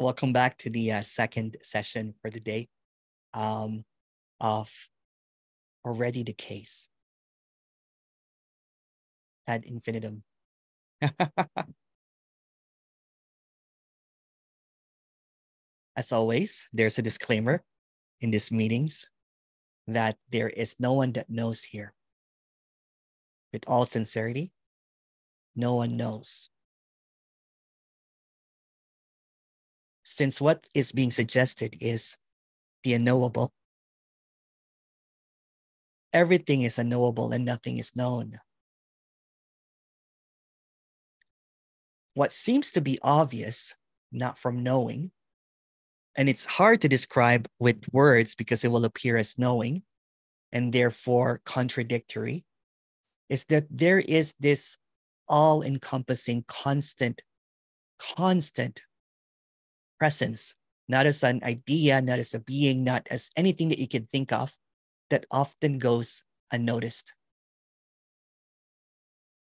So welcome back to the second session for the day of Already the Case ad infinitum. As always, there's a disclaimer in these meetings that there is no one that knows here. With all sincerity, no one knows. Since what is being suggested is the unknowable, everything is unknowable and nothing is known. What seems to be obvious, not from knowing, and it's hard to describe with words because it will appear as knowing and therefore contradictory, is that there is this all-encompassing, constant presence, not as an idea, not as a being, not as anything that you can think of, that often goes unnoticed.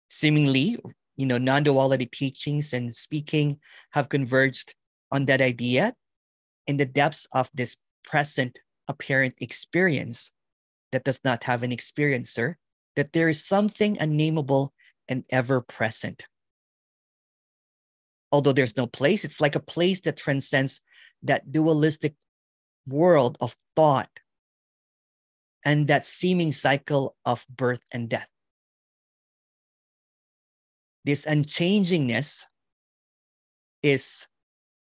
Seemingly, non-duality teachings and speaking have converged on that idea in the depths of this present apparent experience that does not have an experiencer, that there is something unnameable and ever present. Although there's no place, it's like a place that transcends that dualistic world of thought and that seeming cycle of birth and death. This unchangingness is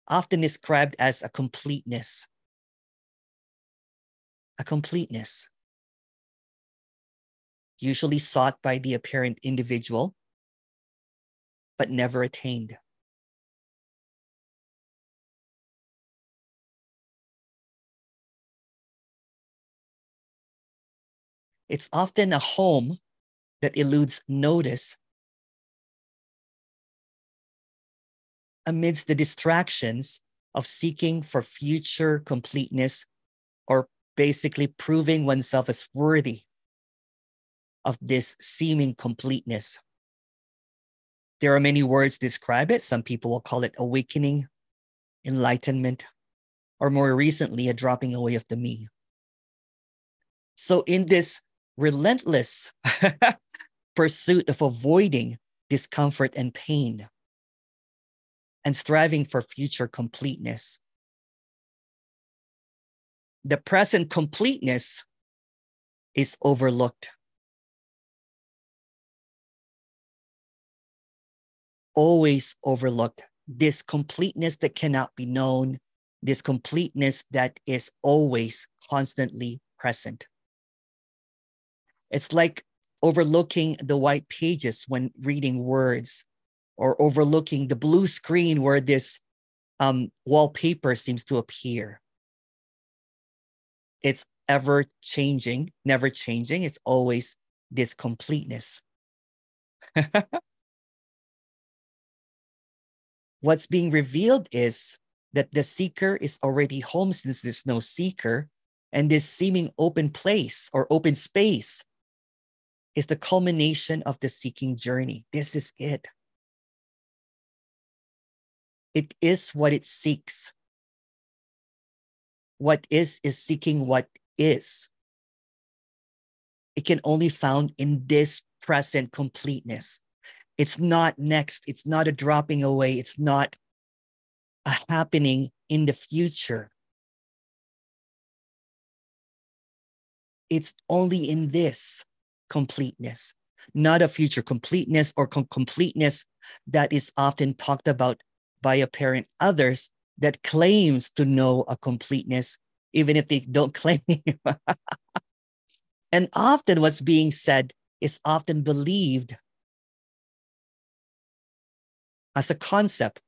often described as a completeness. A completeness, usually sought by the apparent individual, but never attained. It's often a home that eludes notice amidst the distractions of seeking for future completeness, or basically proving oneself as worthy of this seeming completeness. There are many words to describe it. Some people will call it awakening, enlightenment, or more recently, a dropping away of the me. So in this relentless pursuit of avoiding discomfort and pain and striving for future completeness, the present completeness is overlooked. Always overlooked. This completeness that cannot be known, this completeness that is always constantly present. It's like overlooking the white pages when reading words, or overlooking the blue screen where this wallpaper seems to appear. It's ever changing, never changing. It's always this completeness. What's being revealed is that the seeker is already home since there's no seeker, and this seeming open place or open space is the culmination of the seeking journey. This is it. It is what it seeks. What is seeking what is. It can only be found in this present completeness. It's not next. It's not a dropping away. It's not a happening in the future. It's only in this completeness, not a future completeness or completeness that is often talked about by apparent others that claims to know a completeness, even if they don't claim. And often what's being said is often believed as a concept.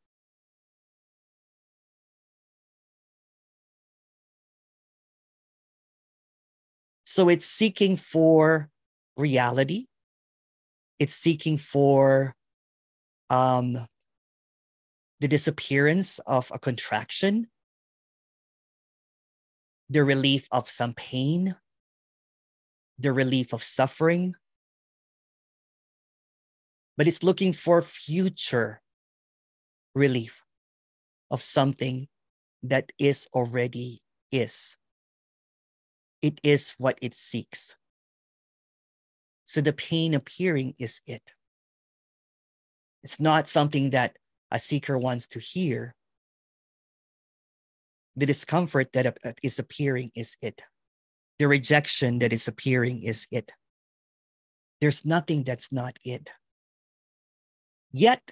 So it's seeking for reality. It's seeking for the disappearance of a contraction, the relief of some pain, the relief of suffering. But it's looking for future relief of something that is already is. It is what it seeks. So the pain appearing is it. It's not something that a seeker wants to hear. The discomfort that is appearing is it. The rejection that is appearing is it. There's nothing that's not it. Yet,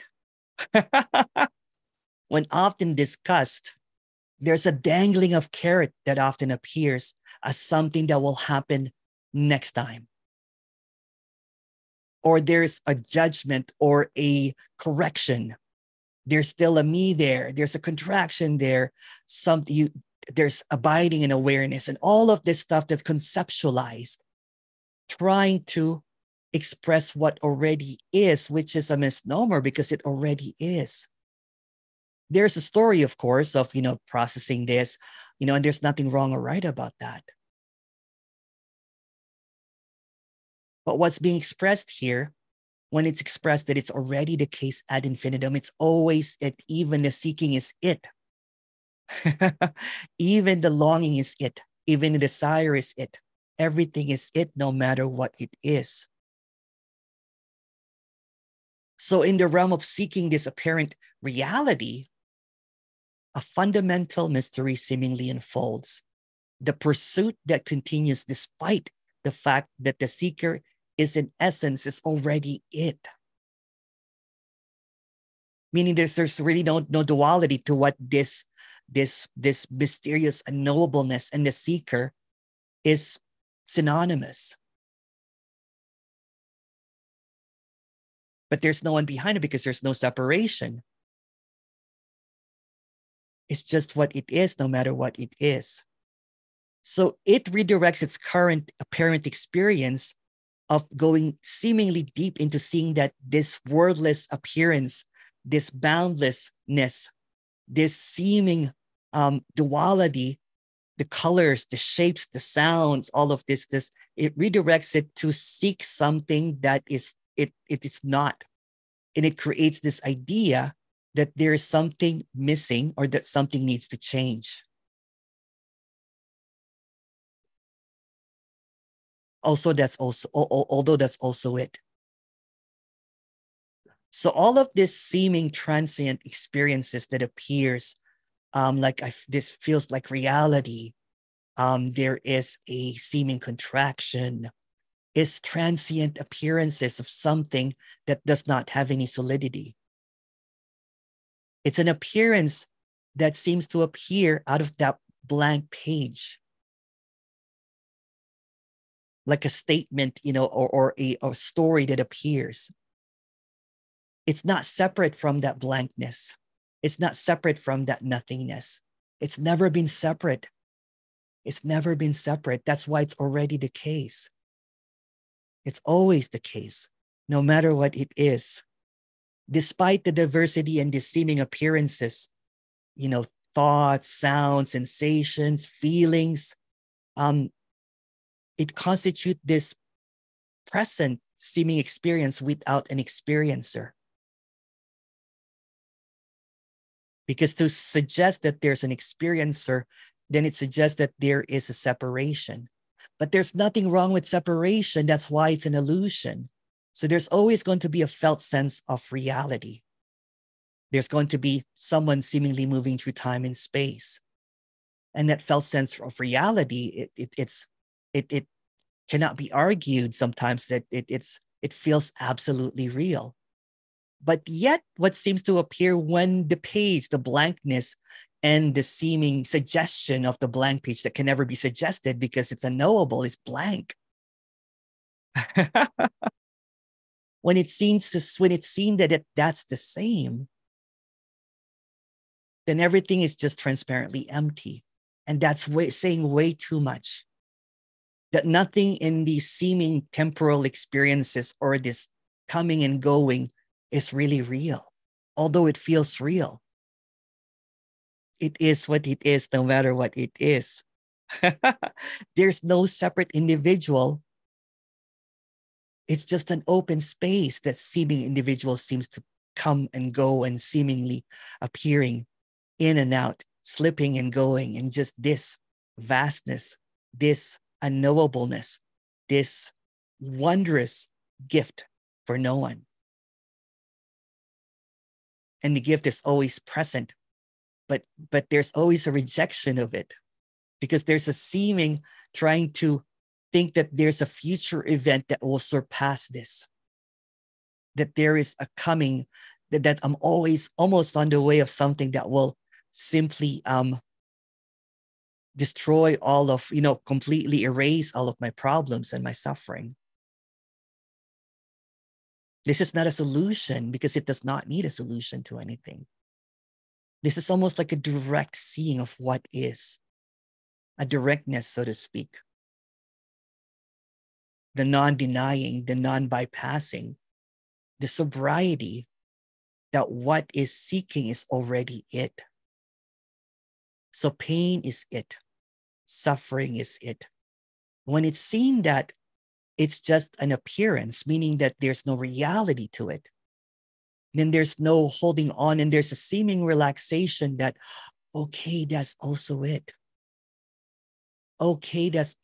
when often discussed, there's a dangling of carrot that often appears as something that will happen next time. Or there's a judgment or a correction. There's still a me there. There's a contraction there. There's abiding in awareness and all of this stuff that's conceptualized, trying to express what already is, which is a misnomer because it already is. There's a story, of course, of, processing this, and there's nothing wrong or right about that. But what's being expressed here, when it's expressed that it's already the case ad infinitum, it's always it. Even the seeking is it. Even the longing is it. Even the desire is it. Everything is it, no matter what it is. So in the realm of seeking this apparent reality, a fundamental mystery seemingly unfolds. The pursuit that continues despite the fact that the seeker is in essence is already it. Meaning there's really no duality to what this mysterious unknowableness and the seeker is synonymous. But there's no one behind it because there's no separation. It's just what it is, no matter what it is. So it redirects its current apparent experience of going seemingly deep into seeing that this wordless appearance, this boundlessness, this seeming duality, the colors, the shapes, the sounds, all of this, it redirects it to seek something that is it is not. And it creates this idea that there is something missing or that something needs to change. Although that's also it. So all of this seeming transient experiences that appears this feels like reality. There is a seeming contraction, is transient appearances of something that does not have any solidity. It's an appearance that seems to appear out of that blank page. Like a statement, or a story that appears. It's not separate from that blankness. It's not separate from that nothingness. It's never been separate. It's never been separate. That's why it's already the case. It's always the case, no matter what it is. Despite the diversity and the seeming appearances, thoughts, sounds, sensations, feelings, it constitutes this present seeming experience without an experiencer. Because to suggest that there's an experiencer, then it suggests that there is a separation. But there's nothing wrong with separation. That's why it's an illusion. So there's always going to be a felt sense of reality. There's going to be someone seemingly moving through time and space. And that felt sense of reality, it cannot be argued sometimes that it feels absolutely real. But yet what seems to appear when the page, the blankness, and the seeming suggestion of the blank page that can never be suggested because it's unknowable, is blank. When it's seen that that's the same, then everything is just transparently empty. And that's saying way too much. That nothing in these seeming temporal experiences or this coming and going is really real, although it feels real. It is what it is, no matter what it is. There's no separate individual. It's just an open space that seeming individual seems to come and go and seemingly appearing in and out slipping and going, and just this vastness, this unknowableness, this wondrous gift for no one. And the gift is always present, but there's always a rejection of it, because there's a seeming trying to think that there's a future event that will surpass this, that there is a coming, that I'm always almost on the way of something that will simply destroy all of, completely erase all of my problems and my suffering. This is not a solution, because it does not need a solution to anything. This is almost like a direct seeing of what is, a directness, so to speak. The non-denying, the non-bypassing, the sobriety that what is seeking is already it. So pain is it. Suffering is it. When it's seen that it's just an appearance, meaning that there's no reality to it, then there's no holding on, and there's a seeming relaxation that, okay, that's also it. Okay, that's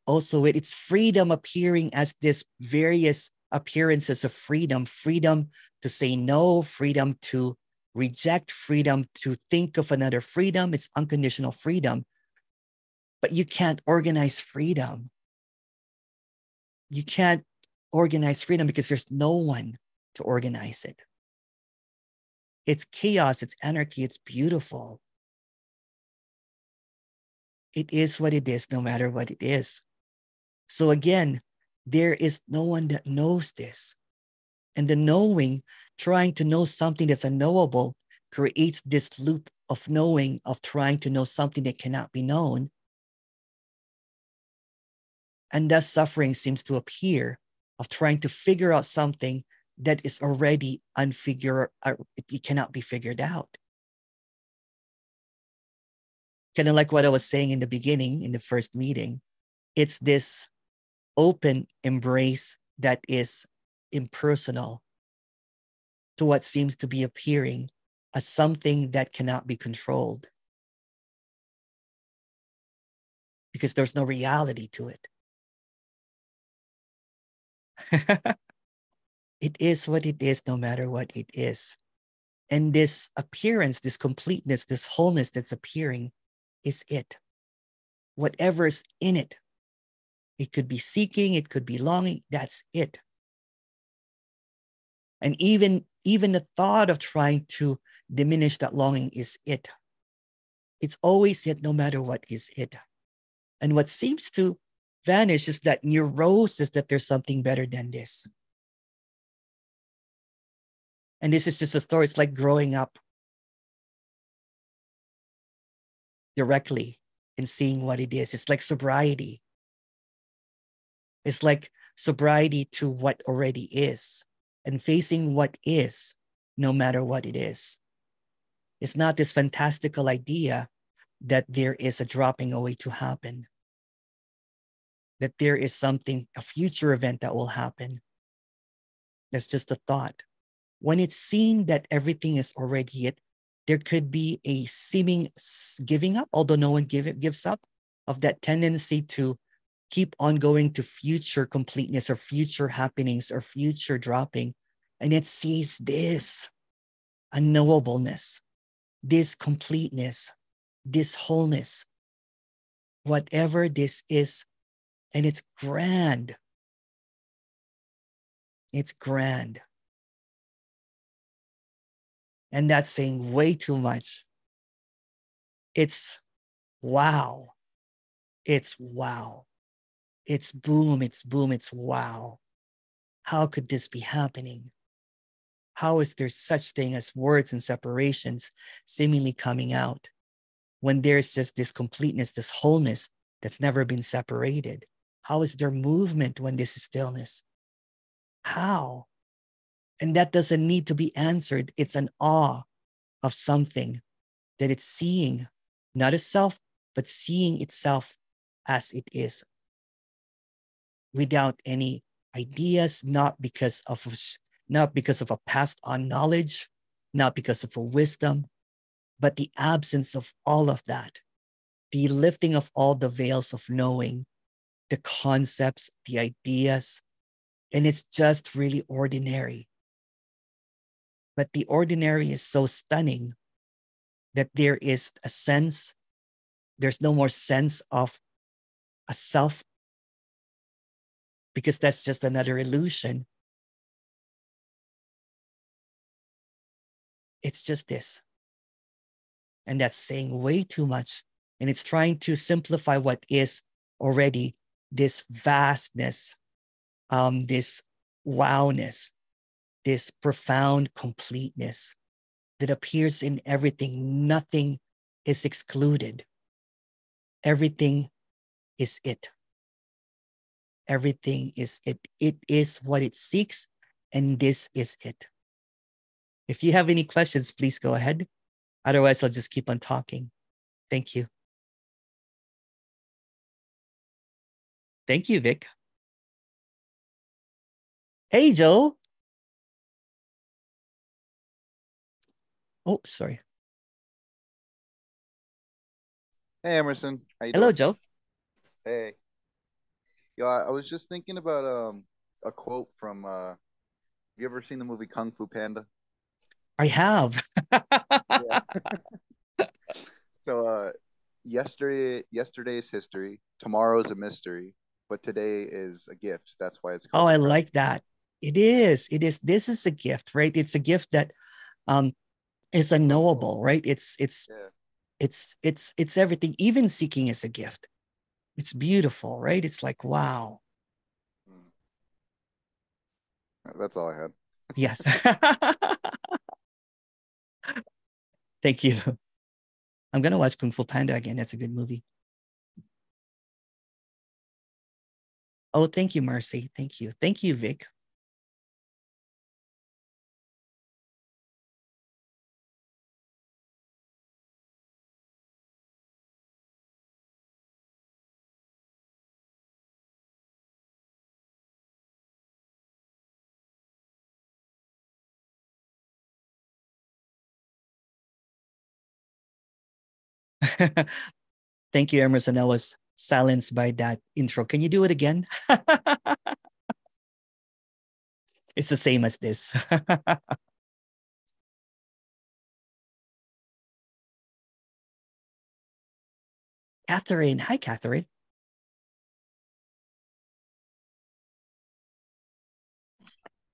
also it. It's freedom appearing as this various appearances of freedom, freedom to say no, freedom to reject, freedom to think of another freedom. It's unconditional freedom. But you can't organize freedom. You can't organize freedom because there's no one to organize it. It's chaos, it's anarchy, it's beautiful. It is what it is, no matter what it is. So again, there is no one that knows this. And the knowing, trying to know something that's unknowable, creates this loop of knowing, of trying to know something that cannot be known. And thus suffering seems to appear, of trying to figure out something that is already it cannot be figured out. Kind of like what I was saying in the beginning, in the first meeting, it's this open embrace that is impersonal to what seems to be appearing as something that cannot be controlled, because there's no reality to it. It is what it is, no matter what it is. And this appearance, this completeness, this wholeness that's appearing is it. Whatever is in it. It could be seeking, it could be longing, that's it. And even the thought of trying to diminish that longing is it. It's always it, no matter what is it. And what seems to vanish is that neurosis that there's something better than this. And this is just a story. It's like growing up directly and seeing what it is. It's like sobriety. It's like sobriety to what already is and facing what is, no matter what it is. It's not this fantastical idea that there is a dropping away to happen, that there is something, a future event that will happen. That's just a thought. When it's seen that everything is already it, there could be a seeming giving up, although no one gives up, of that tendency to keep on going to future completeness or future happenings or future dropping. And it sees this unknowableness, this completeness, this wholeness, whatever this is. And it's grand. It's grand. And that's saying way too much. It's wow. It's wow. It's boom, it's boom, it's wow. How could this be happening? How is there such thing as words and separations seemingly coming out when there's just this completeness, this wholeness that's never been separated? How is there movement when this is stillness? How? And that doesn't need to be answered. It's an awe of something that it's seeing, not as self, but seeing itself as it is, without any ideas, not because of a past on knowledge, not because of a wisdom, But the absence of all of that, the lifting of all the veils of knowing, the concepts, the ideas, and it's just really ordinary. But the ordinary is so stunning that there is a sense, there's no more sense of a self, because that's just another illusion. It's just this. And that's saying way too much. And it's trying to simplify what is already this vastness, this wowness, this profound completeness that appears in everything. Nothing is excluded. Everything is it. Everything is it. It is what it seeks, and this is it. If you have any questions, please go ahead. Otherwise, I'll just keep on talking. Thank you. Thank you, Vic. Hey, Joe. Oh, sorry. Hey Emerson, how you Hello, doing? Joe. Hey. Yo, I was just thinking about a quote from you ever seen the movie Kung Fu Panda? I have. Yeah. So yesterday's history, tomorrow's a mystery, but today is a gift. That's why it's Oh, called the I present. like that. It is. It is. This is a gift, right? It's a gift that um is unknowable, right? Yeah. It's everything. Even seeking is a gift. It's beautiful, right? It's like, wow. Mm. That's all I had. Yes. Thank you. I'm gonna watch Kung Fu Panda again. That's a good movie. Oh, thank you, Marcy. Thank you. Thank you, Vic. Thank you, Emerson. I was silenced by that intro. Can you do it again? It's the same as this. Catherine. Hi, Catherine.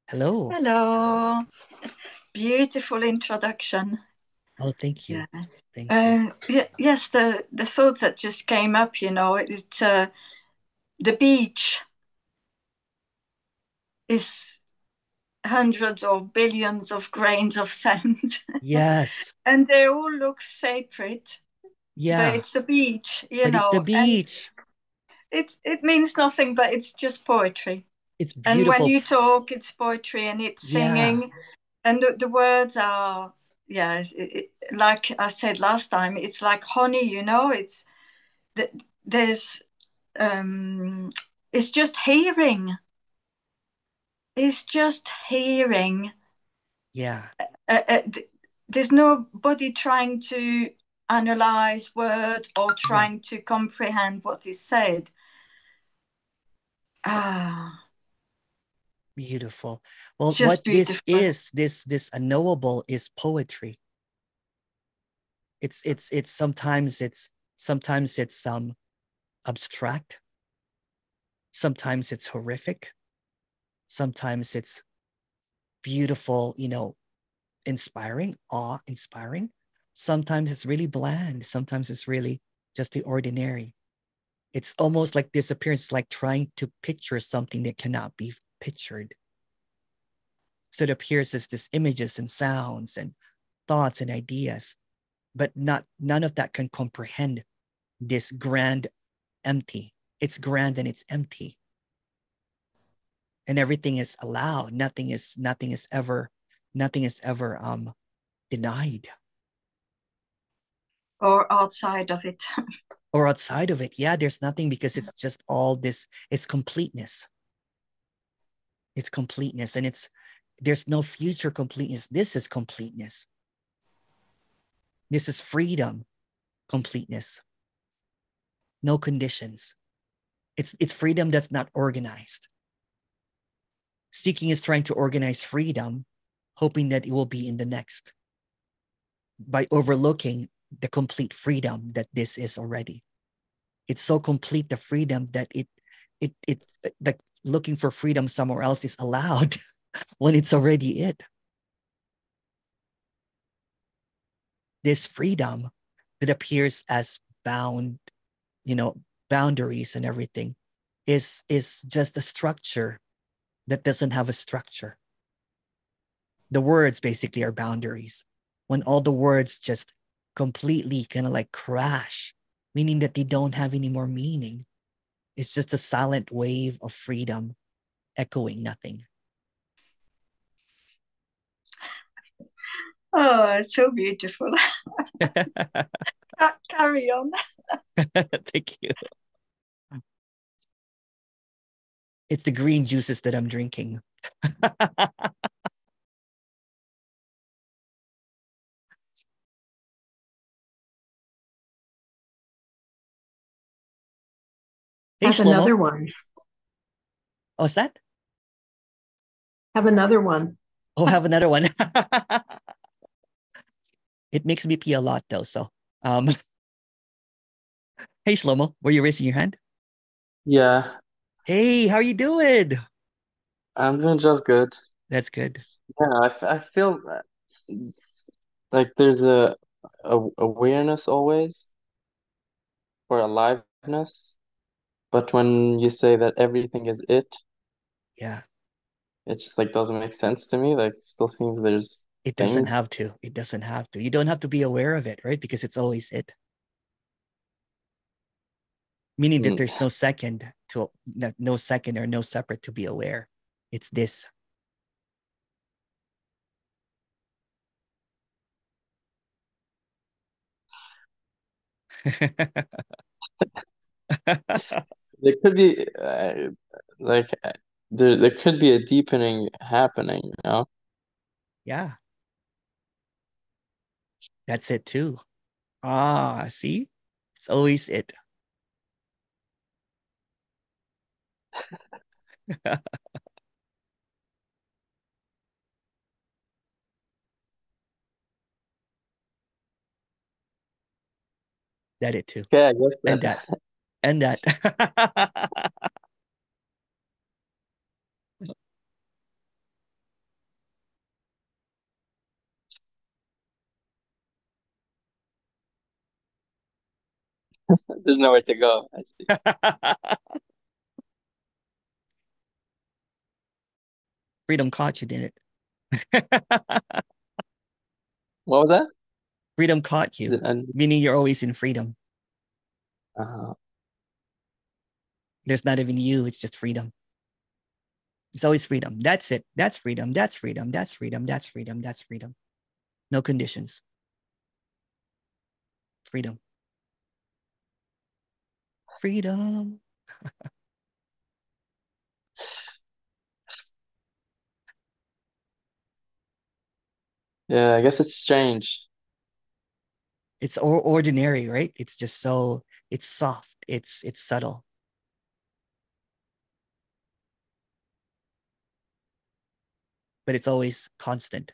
Hello. Hello. Beautiful introduction. Oh, thank you. Yes. Thank you. Yes, the thoughts that just came up, it's the beach is hundreds or billions of grains of sand, Yes. and they all look sacred, but Yeah. it's a beach, But it's the and beach. it means nothing, but it's just poetry. It's And when beautiful. you talk, it's poetry, and it's Yeah. singing, and the words are, yeah, like I said last time, it's like honey, it's there's it's just hearing, it's just hearing. Yeah. uh, uh, there's nobody trying to analyze words or Yeah. trying to comprehend what is said. Ah, Beautiful. Well, it's what just this beautiful. is, this unknowable is poetry. It's sometimes it's abstract, sometimes it's horrific, sometimes it's beautiful, inspiring, awe-inspiring. Sometimes it's really bland, sometimes it's really just the ordinary. It's almost like disappearance, like trying to picture something that cannot be pictured. So it appears as this images and sounds and thoughts and ideas, but none of that can comprehend this grand empty. It's grand and it's empty. And everything is allowed. Nothing is ever denied. Or outside of it. Or outside of it. Yeah, there's nothing, because it's just all this, it's completeness. It's completeness. And there's no future completeness. This is completeness. This is freedom, completeness. No conditions. It's freedom that's not organized. Seeking is trying to organize freedom, hoping that it will be in the next, by overlooking the complete freedom that this is already. It's so complete, the freedom, that it like looking for freedom somewhere else is allowed when it's already it. This freedom that appears as bound, boundaries and everything is just a structure that doesn't have a structure. The words basically are boundaries. When all the words just completely kind of like crash, meaning that they don't have any more meaning. It's just a silent wave of freedom echoing nothing. Oh, it's so beautiful. Carry on. Thank you. It's the green juices that I'm drinking. Hey, Have Shlomo. another one. Oh, what's that? Have another one. Oh, have another one. It makes me pee a lot though. So, hey, Shlomo, were you raising your hand? Yeah, Hey, how are you doing? I'm doing just good. That's good. Yeah, I feel like there's a awareness always, or aliveness, but when you say that everything is Yeah, it just like doesn't make sense to me. Like it still seems there's it doesn't things. have to. It doesn't have to. You don't have to be aware of it, right? Because it's always it. Meaning that Mm. there's no second no second or no separate to be aware. It's this. There could be like there could be a deepening happening, you know? Yeah, that's it too. Ah, see? It's always it. That it too. Okay, I guess And that. that. And that. There's nowhere to go. I see. Freedom caught you, didn't it? What was that? Freedom caught you, And meaning you're always in freedom. uh, There's not even you, it's just freedom. It's always freedom. That's it. That's freedom. That's freedom. That's freedom. That's freedom. That's freedom. No conditions. Freedom. Freedom. yeah, I guess it's strange. It's ordinary, right? It's just so, it's soft. It's subtle. But it's always constant.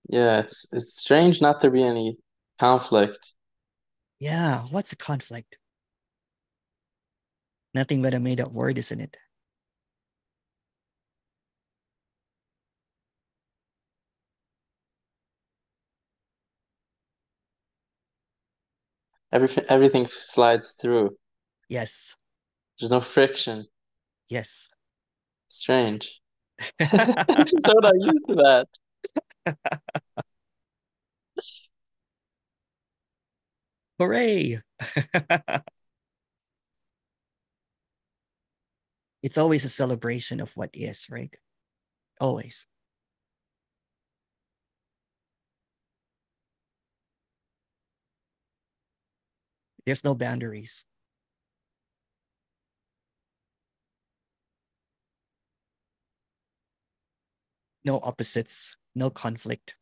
Yeah, it's strange not to be any conflict. Yeah. What's a conflict? Nothing but a made up word, isn't it? Everything slides through. Yes. There's no friction. Yes. Strange. Just so not used to that. Hooray. It's always a celebration of what is, right? Always. There's no boundaries. no opposites, no conflict.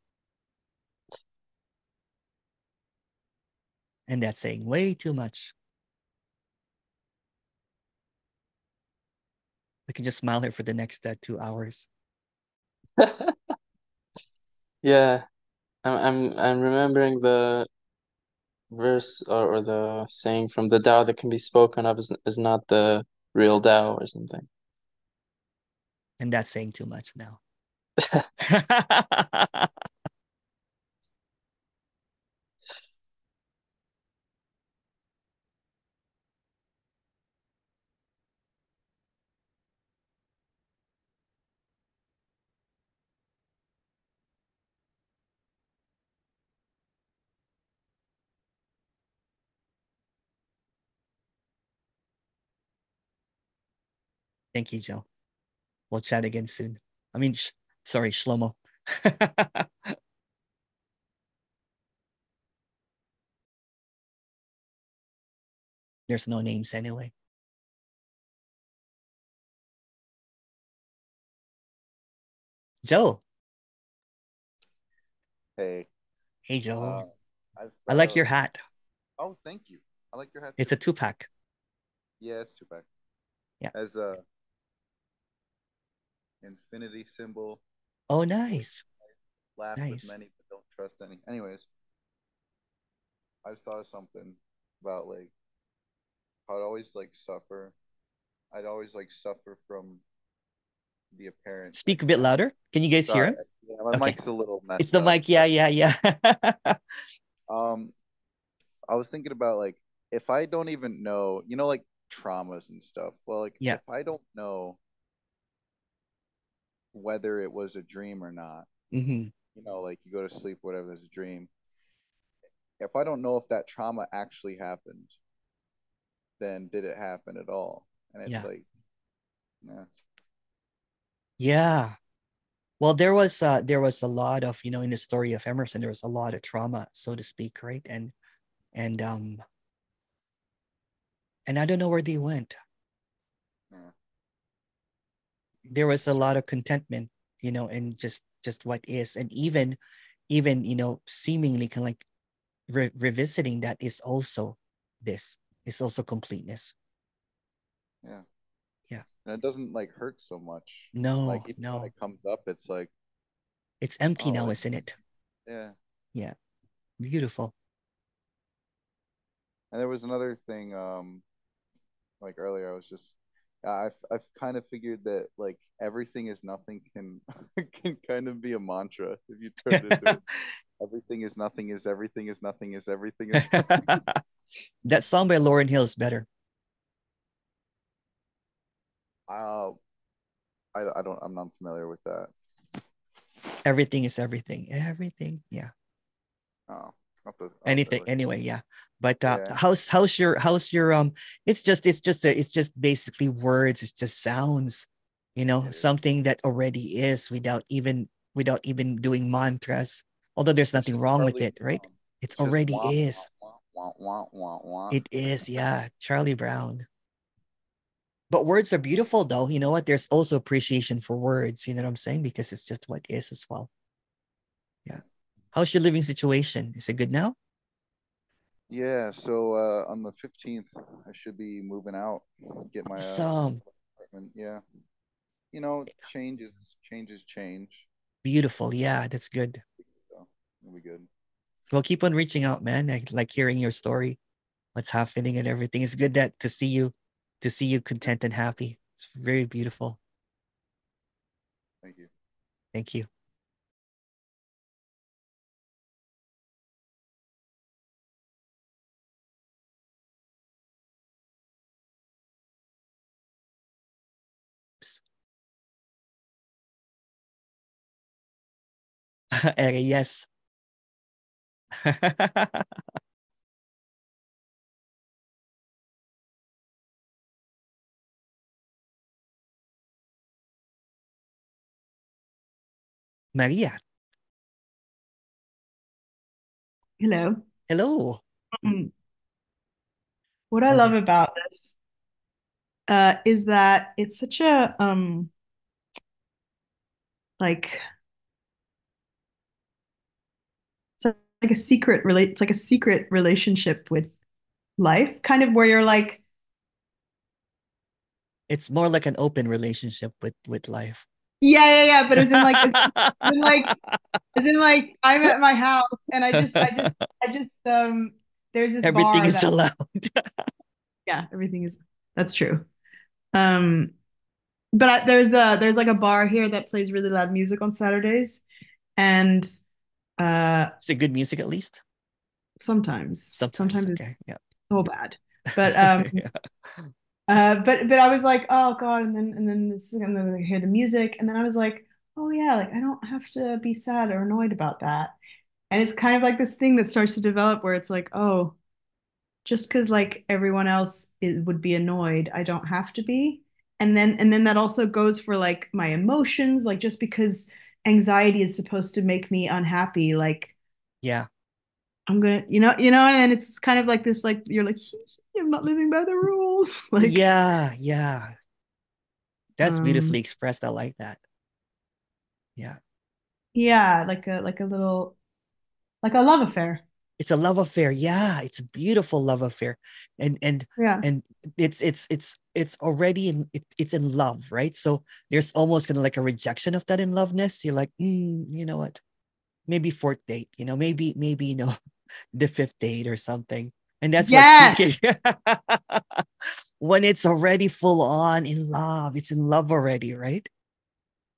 And that's saying way too much. We can just smile here for the next 2 hours. Yeah, I'm remembering the verse or the saying from the Tao that can be spoken of is not the real Tao or something. And that's saying too much now. Thank you, Joe. We'll chat again soon. I mean, sorry, Shlomo. There's no names anyway. Joe. Hey. Hey, Joe. I I like your hat. Oh, thank you. I like your hat. It's a 2-pack. Yeah, it's 2-pack. Yeah. As a infinity symbol. Oh, nice. Laugh nice. with many, but don't trust any. Anyways, I just thought of something about like how I'd always like suffer. I'd always like suffer from the apparent. Speak like, a bit louder. Can you guys hear sorry, him? yeah, my Okay. mic's a little messed It's the up. mic. Yeah. I was thinking about like if I don't even know, like traumas and stuff. Well, like Yeah. if I don't know whether it was a dream or not, Mm-hmm. like you go to sleep, whatever is a dream. If I don't know if that trauma actually happened, then did it happen at all? And it's like, yeah. Yeah. Well, there was a lot of, in the story of Emerson, there was a lot of trauma, so to speak, right? And I don't know where they went. Yeah. There was a lot of contentment, and just what is, and even seemingly kind of like revisiting that is also this. It's also completeness. Yeah. Yeah. And it doesn't like hurt so much. No, like even when it comes up, it's like it's empty now, isn't it? Yeah. Yeah. Beautiful. And there was another thing, like earlier, I was just I've kind of figured that like everything is nothing can can kind of be a mantra if you turn it into it. Everything is nothing is everything is nothing is everything is nothing. That song by Lauryn Hill is better. I'm not familiar with that. Everything is everything. Everything. Yeah. Oh. Anything anyway, yeah. But yeah. how's your it's just basically words, it's just sounds, something that already is without even doing mantras. Although there's nothing wrong with it, right? It's already is. It is, yeah. Charlie Brown. But words are beautiful though. You know what? There's also appreciation for words, you know what I'm saying? Because it's just what is as well. Yeah. How's your living situation? Is it good now? Yeah, so on the 15th, I should be moving out, get my Awesome. apartment. Yeah, change. Beautiful. Yeah, that's good. So it'll be good. Well, keep on reaching out, man. I like hearing your story, what's happening and everything. It's good to see you content and happy. It's very beautiful. Thank you. Thank you. Yes. Maria. Hello. Hello. What I love about this is that it's such a like a secret it's like a secret relationship with life, kind of where you're like, It's more like an open relationship with life. yeah, but as in like, as in like I'm at my house and I just there's this Everything bar is that, allowed. yeah, everything is, that's true. Um, but there's like a bar here that plays really loud music on Saturdays, and Is it good music at least? sometimes Sometimes, it's okay. Yeah. so bad. But Yeah. but I was like, oh God, and then I hear the music, and then I was like, oh yeah, like I don't have to be sad or annoyed about that. And it's kind of like this thing that starts to develop where it's like, oh, just because like everyone else would be annoyed, I don't have to be. And then that also goes for like my emotions, like just because anxiety is supposed to make me unhappy, like Yeah. I'm gonna, and it's kind of like this, like you're like, I'm not living by the rules. Like, Yeah. That's um, beautifully expressed. I like that. Yeah. yeah, like a little, like a love affair. It's a love affair. Yeah, it's a beautiful love affair. And and Yeah. and it's already it's in love, right? So there's almost kind of like a rejection of that in loveness. You're like, you know what? Maybe fourth date, maybe the fifth date or something. And that's what Yes. seeking when it's already full on in love. It's in love already, right?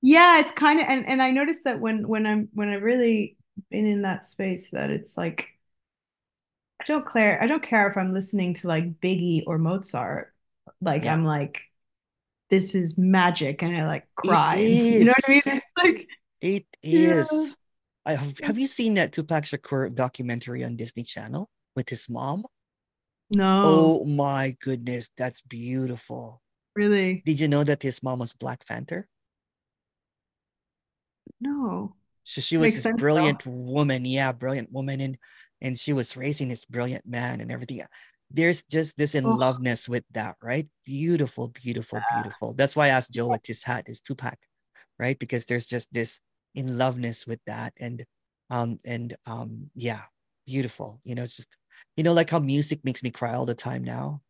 Yeah, it's kind of, and I noticed that when I really been in that space, that it's like I don't care if I'm listening to like Biggie or Mozart. Like Yeah. I'm like, this is magic, and I like It cry, and you know what I mean? is. It's like, It yeah, is. Have you it's, seen that Tupac Shakur documentary on Disney Channel with his mom? no, Oh my goodness, that's beautiful. really, Did you know that his mom was Black Panther? no. So she was Makes this sense though. brilliant woman, yeah, brilliant woman, and she was raising this brilliant man and everything. There's just this in Oh, loveness with that, right? Beautiful, beautiful, beautiful. That's why I asked Joe what his hat is Tupac, right? Because there's just this in loveness with that, and yeah, beautiful. It's just like how music makes me cry all the time now.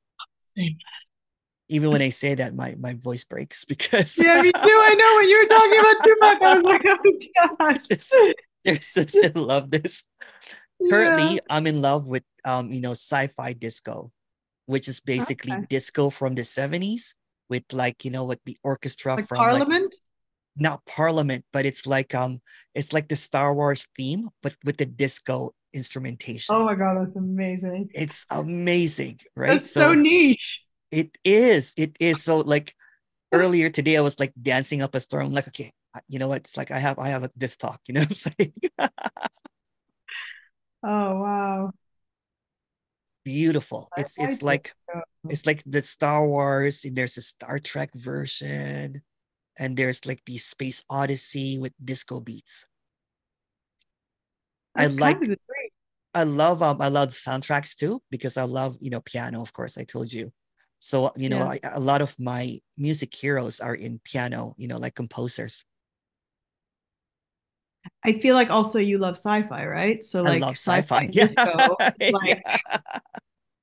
Even when I say that, my voice breaks because yeah, me too. I know when you were talking about Tupac, I was like, oh there's gosh. this there's this in loveness. Yeah. Currently, I'm in love with sci-fi disco, which is basically Okay. disco from the 70s with like what the orchestra Like from like Parliament? not Parliament, but it's like the Star Wars theme, but with the disco Oh instrumentation. my God, that's amazing. It's amazing, right? That's so So niche. it is. So like earlier today, I was like dancing up a storm. I'm like, okay, you know what? It's like I have this talk. You know what I'm saying? Oh wow. Beautiful. It's I it's did. like it's like the Star Wars, and there's a Star Trek version, and there's like the Space Odyssey with disco beats. I That's kind like of the dream. I love soundtracks too, because I love piano, of course, I told you. So Yeah. a lot of my music heroes are in piano, like composers. I feel like also you love sci-fi, right? So I like love sci-fi sci-fi. and Yeah. disco, Yeah. like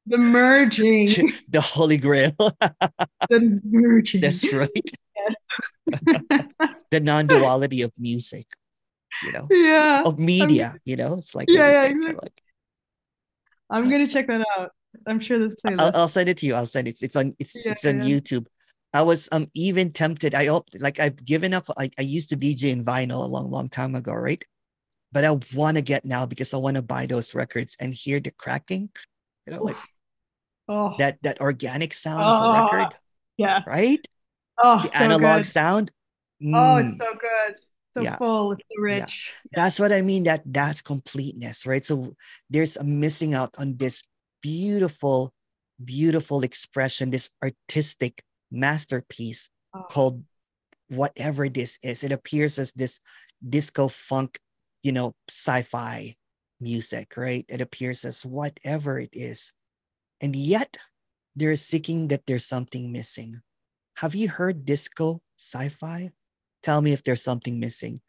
the merging, The Holy Grail. the merging. That's right. Yes. The non-duality of music, you know, Yeah. of I'm media, it's like yeah, everything. I'm exactly. like, I'm gonna check that out. I'm sure there's I'll playlists. send it to you. I'll send it. Yeah, It's on yeah. YouTube. I was even tempted. I've given up. I used to DJ in vinyl a long, long time ago, right? But I want to get now because I want to buy those records and hear the cracking, like Oof. Oh, that organic sound of a oh, record, yeah. right? Oh, The so analog good. sound. Oh, it's Mm, so good. So yeah. full. It's so Yeah, rich. that's what I mean. That's completeness, right? So there's a missing out on this beautiful, beautiful expression, this artistic masterpiece Oh, called whatever this is. It appears as this disco funk, sci-fi music, right? It appears as whatever it is. And yet they're seeking that there's something missing. Have you heard disco sci-fi? Tell me if there's something missing.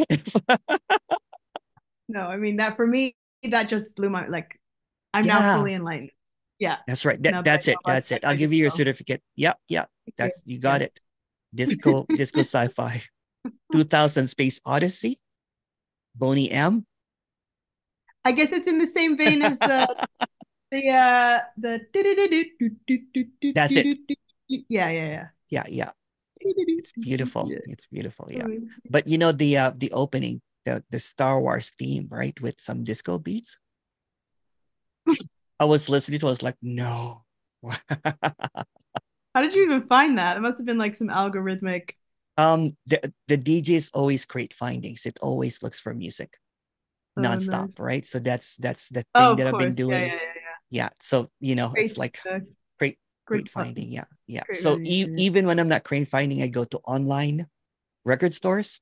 If- No, I mean that for me, that just blew my like. I'm now Yeah, fully enlightened. Yeah. that's right. Now that I That's know it. about That's it. I'll sci-fi give you your disco. certificate. Yep, yep. Okay. You got Yeah. it. Disco sci-fi. 2000 Space Odyssey, Boney M. I guess it's in the same vein as the That's it. yeah, yeah, Yeah, yeah. It's beautiful. yeah. It's beautiful. Yeah. Amazing. But you know the opening, the Star Wars theme, right, with some disco beats. I was listening to it, I was like, no. How did you even find that? It must have been like some algorithmic. The DJs always create findings. It always looks for music Oh, nonstop, nice. right? So that's the Oh, thing of that I've been course. Yeah, doing. yeah, yeah. Yeah. So it's Great, like great great, finding. Yeah, yeah. great. So even when I'm not crane finding, I go to online record stores.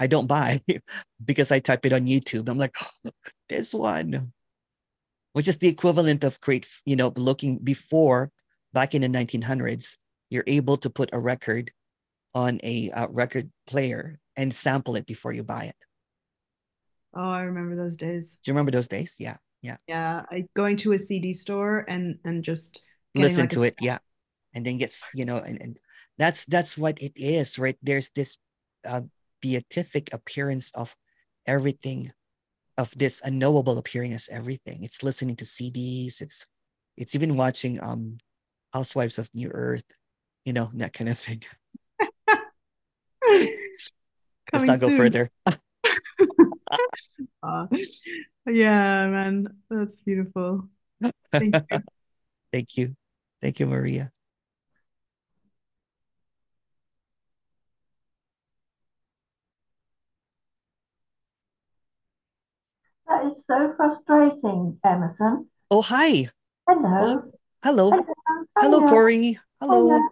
I don't buy because I type it on YouTube. I'm like, oh, this one, which is the equivalent of looking before, back in the 1900s, you're able to put a record on a record player and sample it before you buy it. Oh, I remember those days. Do you remember those days? Yeah, yeah. Yeah, going to a CD store and just getting Listen like to it, yeah, and then and that's what it is, right? There's this uh, beatific appearance of everything, of this unknowable appearing as everything. It's listening to CDs. It's even watching Housewives of New Earth, that kind of thing. Let's coming not go soon. further. Yeah, man, that's beautiful. Thank you. Thank you. Thank you, Maria. That is so frustrating, Emerson. Oh, hi. Hello. Oh, hello. Hello. Hello, Hiya. Corey. Hello. Hiya.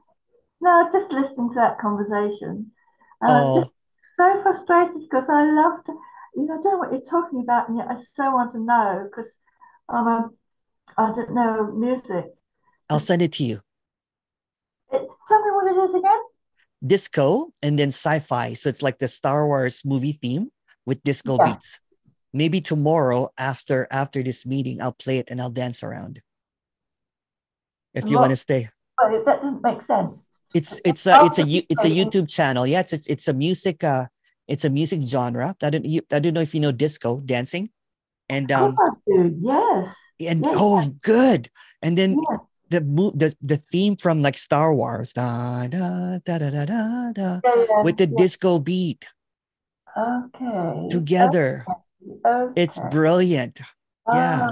No, just listening to that conversation. Just Oh, so frustrated because I love to, I don't know what you're talking about, and yet I so want to know because I don't know music. I'll send it to you. Tell me what it is again. Disco and then sci-fi. So it's like the Star Wars movie theme with disco Yeah. beats. Maybe tomorrow after this meeting, I'll play it and I'll dance around. If you want to stay. But that doesn't make sense. It's a YouTube channel. Yeah, it's a music genre. I don't know if you know disco dancing. And I do. Yes. and Yes. oh, good. And then Yes. the theme from like Star Wars, da da da da da da, da Yeah, with the yeah. disco beat Okay. together. Okay. It's brilliant. Yeah.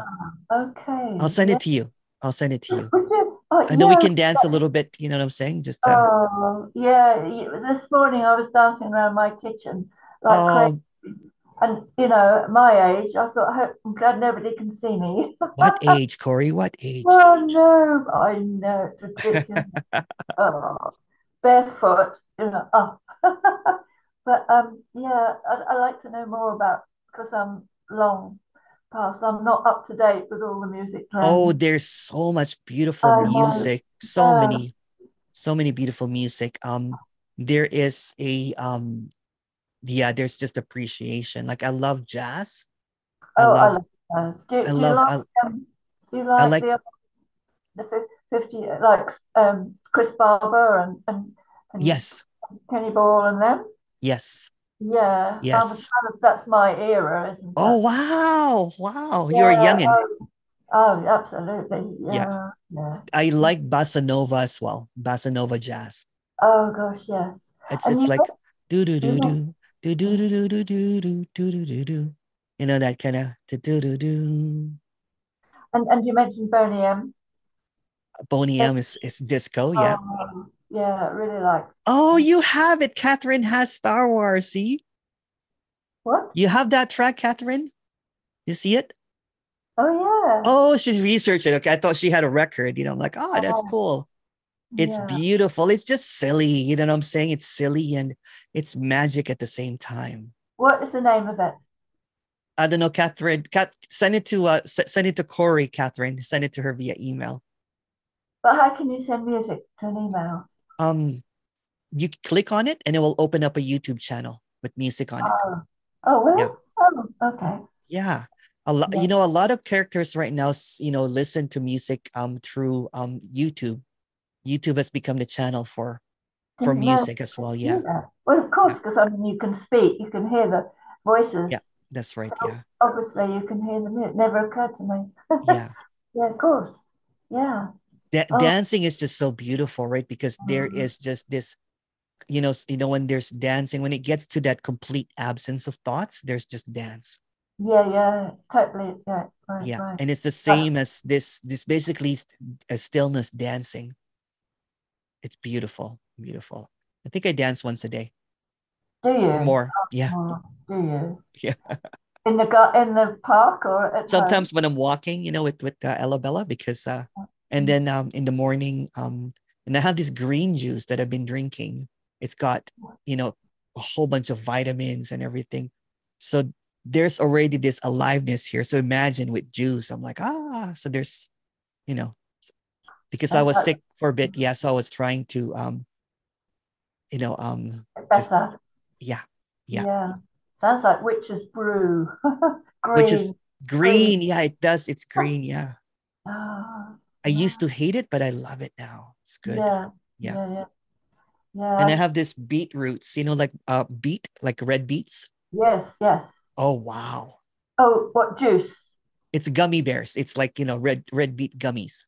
Okay. I'll send Yeah. it to you. I'll send it to you. Would you? Oh, And then we yeah. can dance a little bit. You know what I'm saying? Just Oh, yeah. This morning I was dancing around my kitchen like crazy. oh, And, at my age, I thought, I'm glad nobody can see me. what age, Corey? What age? Oh, no. I know. It's ridiculous. Oh, barefoot. Oh. But, yeah, I'd like to know more about, because I'm long past. I'm not up to date with all the music Oh, trends. there's so much beautiful I know. music. So many beautiful music. There is there's just appreciation. Like I love jazz. I Oh, I love love jazz. I Do you love like I, do you I like like the 50 like Chris Barber and yes. Kenny Ball and them? Yes. Yeah, Yes. that's my era, isn't Oh, it? wow. Wow. You're a Yeah. youngin. Absolutely. Yeah. Yeah. Yeah. I like bossa nova as well. Bossa nova jazz. Oh gosh, yes. And It's like do do you do do do do do do do do do do do do. You know that kind of do do do do. and you mentioned Boney M. Boney M is disco, yeah. Yeah, really like. Oh, you have it. Catherine has Star Wars. See? What? You have that track, Catherine? You see it? Oh yeah. Oh, she's researching. Okay, I thought she had a record. I'm like, oh, that's cool. It's Yeah. beautiful. It's just silly. You know what I'm saying? It's silly and it's magic at the same time. What is the name of it? I don't know, Catherine. Send it to Corey, Catherine. Send it to her via email. But how can you send music to an email? You click on it and it will open up a YouTube channel with music on it. Oh, will Yeah. it? Oh, okay. Yeah. A lot, Yeah. a lot of characters right now, listen to music through YouTube. YouTube has become the channel for Didn't know music as well. you Yeah. could do that. Well, of course, Yeah. because I mean, you can speak, you can hear the voices. Yeah. That's right. So Yeah. obviously, you can hear the music. Never occurred to me. Yeah. Yeah, of course. Yeah. Oh, Dancing is just so beautiful, right? Because there is just this, when there's dancing, when it gets to that complete absence of thoughts, there's just dance. yeah, totally. Yeah, right, Yeah. right. And it's the same as this basically a stillness dancing. It's beautiful, beautiful. I think I dance once a day Do or you? more. Yeah. Oh, do you? Yeah. In the park or at home? Sometimes when I'm walking, with Ella Bella, because and then in the morning, and I have this green juice that I've been drinking. It's got, a whole bunch of vitamins and everything. So there's already this aliveness here. So imagine with juice, I'm like, so there's, because I Sounds was like sick for a bit. Yeah. So I was trying to just, better. yeah. Yeah. Sounds like witch's brew. Which is Green. green. Yeah, it does. It's green. Yeah. Oh, I yeah. used to hate it, but I love it now. It's good. Yeah. Yeah. Yeah. Yeah. And I have this beetroots, like beet, like red beets. Yes. Oh wow. Oh, what juice? It's gummy bears. It's like, red beet gummies.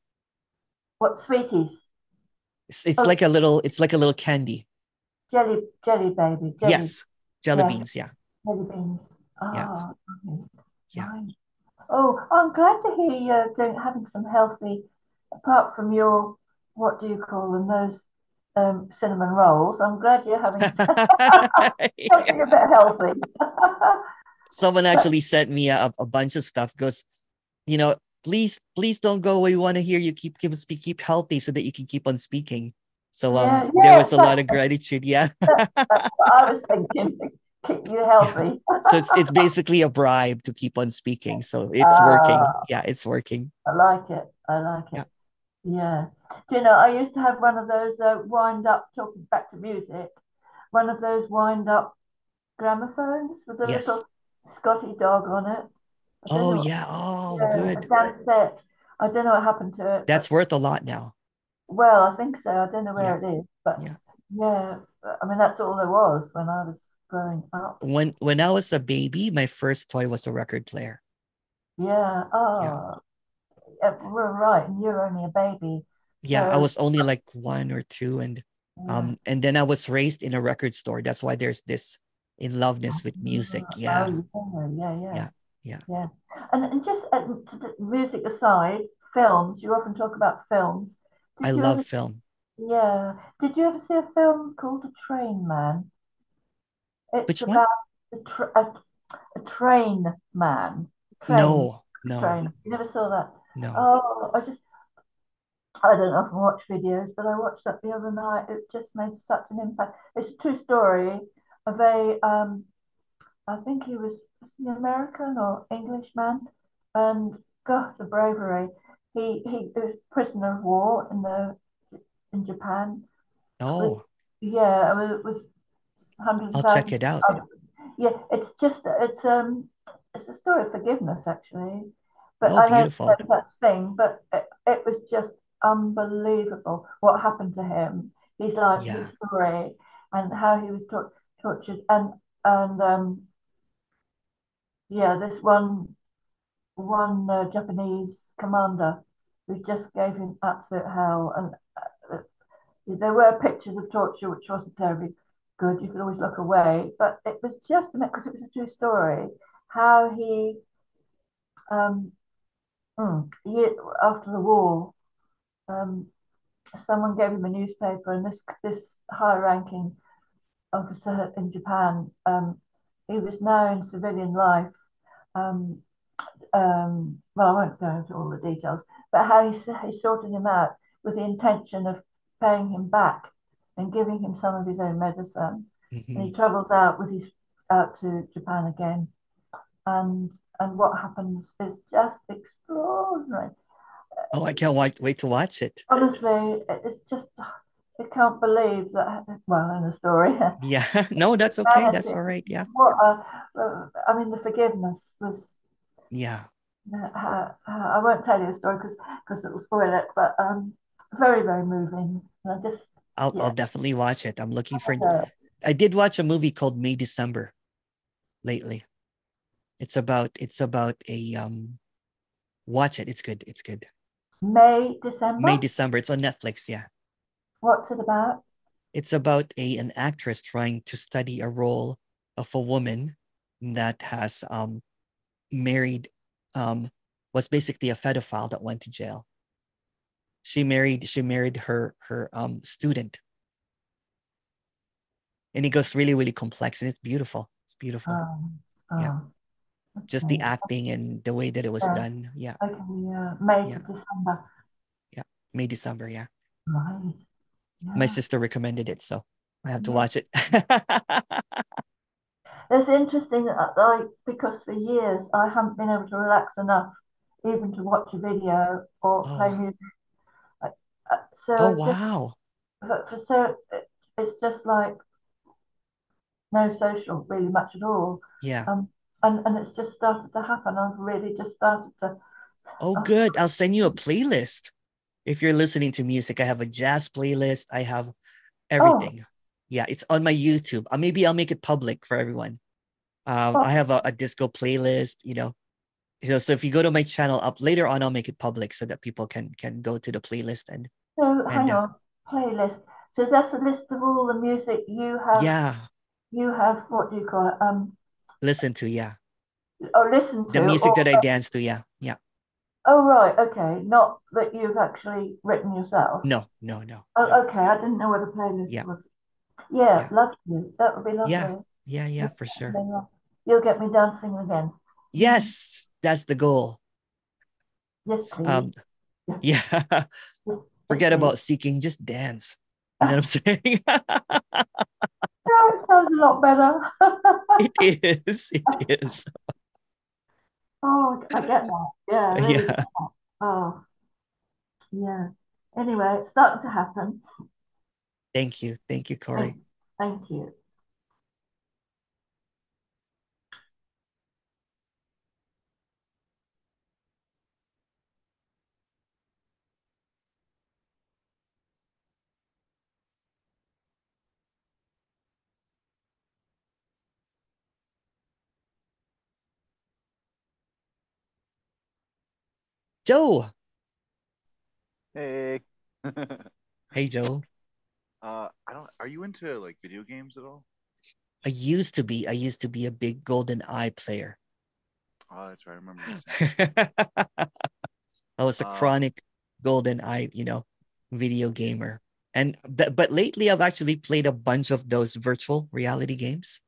What sweeties? It's Oh, like a little candy. jelly baby. Jelly. Yes. Jelly Yeah. beans. Yeah. Jelly beans. Yeah. Oh, Yeah. nice. Oh, I'm glad to hear you're having some healthy, apart from your, what do you call them, those cinnamon rolls. I'm glad you're having something a Yeah. bit healthy. Someone But actually sent me a bunch of stuff. Goes, please don't go away. We want to hear you keep healthy so that you can keep on speaking. So there yeah, was a lot of gratitude. Yeah. that's what I was thinking. Keep you Yeah. healthy. So it's basically a bribe to keep on speaking. So it's working. Ah, Yeah, it's working. I like it. I like Yeah. it. Yeah. Do you know, I used to have one of those wind up, talking back to music, one of those wind up gramophones with a Yes. little Scotty dog on it. I don't Oh know. yeah. Oh, Yeah, a good. dance set. I don't know what happened to it, That's but worth a lot now. well, I think so. I don't know Yeah. where it is, but Yeah. yeah. I mean, that's all there was when I was growing up. When I was a baby, my first toy was a record player. Yeah. Yeah. Oh, yeah, we're right. And you're only a baby, Yeah, I so was only like 1 or 2, yeah. and then I was raised in a record store. That's why there's this in loveness with music. Yeah. Oh, yeah. Yeah. Yeah. Yeah, and just music aside, films. You often talk about films. I Did you love ever? film. Yeah. Did you ever see a film called The Train Man? It's Which one? about a train man. Train, No, no, train. You never saw that? no. Oh, I don't often watch videos, but I watched that the other night. It just made such an impact. It's a true story of I think he was an American or Englishman, and God, the bravery. He was prisoner of war in Japan with Oh, with hundreds of I'll check thousands. it out. Yeah, it's a story of forgiveness actually. But Oh, I know beautiful. there's that thing, but it was just unbelievable what happened to him. His life, Yeah. his story, and how he was tortured, and yeah, this one Japanese commander who just gave him absolute hell, and uh, there were pictures of torture which wasn't terribly good. You could always look away, but it was just because it was a true story. How he, um, after the war, um, someone gave him a newspaper, and this high-ranking officer in Japan, he was now in civilian life. Um, well, I won't go into all the details, but how he sorted him out with the intention of paying him back and giving him some of his own medicine. And he Mhm. travels out to Japan again, and what happens is just extraordinary. Oh, I can't wait to watch it. Honestly, it's just I can't believe that. Well, in the story, Yeah. No, that's okay. That's all right. Yeah. I mean, the forgiveness was Yeah. I won't tell you a story because it will spoil it, but very, very moving. And I just, I'll yeah. definitely watch it. I'm looking for. Yeah. I did watch a movie called May December lately. It's about a watch it. It's good. It's good. May, December? May December. It's on Netflix. Yeah. What's it about? It's about an actress trying to study a role of a woman that has married was basically a pedophile that went to jail. She married her student, and it goes really, really complex, and it's beautiful. It's beautiful. Yeah. Oh, Just the okay. acting and the way that it was Yeah. done. Yeah. Okay, yeah. May Yeah. to December. Yeah. May December. Yeah. Right. My Yeah. sister recommended it, so I have to Yeah. watch it. It's interesting that because for years I haven't been able to relax enough even to watch a video or play Oh. music. Oh, So just wow. it's just like no social really much at all. Yeah. And it's just started to happen. I've really just started to. Oh, good. I'll send you a playlist. If you're listening to music, I have a jazz playlist. I have Oh, everything. Yeah, it's on my YouTube. Maybe I'll make it public for everyone. I have a disco playlist, So if you go to my channel up later on, I'll make it public so that people can go to the playlist so hang and on, playlist. So that's a list of all the music you have. yeah, You have, what do you call it? listen to, yeah, Or listen the to, music or that I dance to. Yeah, yeah. oh right, okay, not that you've actually written yourself. No, no, no, Oh, no. okay, I didn't know what a playlist Yeah, was. Yeah, yeah, lovely. That would be yeah, lovely. yeah, for sure. You'll get me dancing again. Yes, that's the goal. Yes, please. Um, Yes, yeah. yes, yes, Forget please. about seeking, just dance. You know what I'm saying? Yeah, it sounds a lot better. It is. It is. Oh, I get that. Yeah, I really get Yeah. that. Oh, yeah. Anyway, it's starting to happen. Thank you. Thank you, Corey. Thank you. Joe. Hey. Hey, Joe. I don't. Are you into like video games at all? I used to be. I used to be a big Golden Eye player. Oh, that's right. I remember you saying. I was a chronic Golden Eye, video gamer. And but lately I've actually played a bunch of those virtual reality games.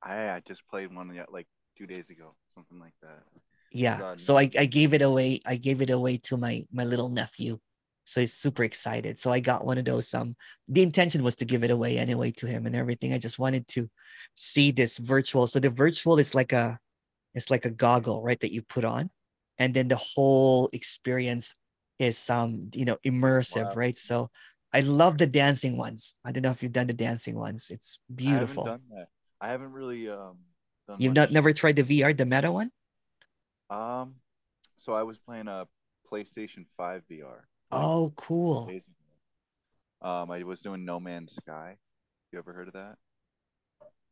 I just played one like 2 days ago, something like that. Yeah. So I gave it away. I gave it away to my little nephew. So he's super excited. So I got one of those. The intention was to give it away anyway to him and everything. I just wanted to see this virtual. So the virtual is like a goggle, right, that you put on. And then the whole experience is immersive, Wow. right? So I love the dancing ones. I don't know if you've done the dancing ones. It's I haven't beautiful. done that. I haven't really done You've much. never tried the VR, the meta one? So I was playing a PlayStation 5 VR. Like Oh, cool. days ago. I was doing No Man's Sky. You ever heard of that?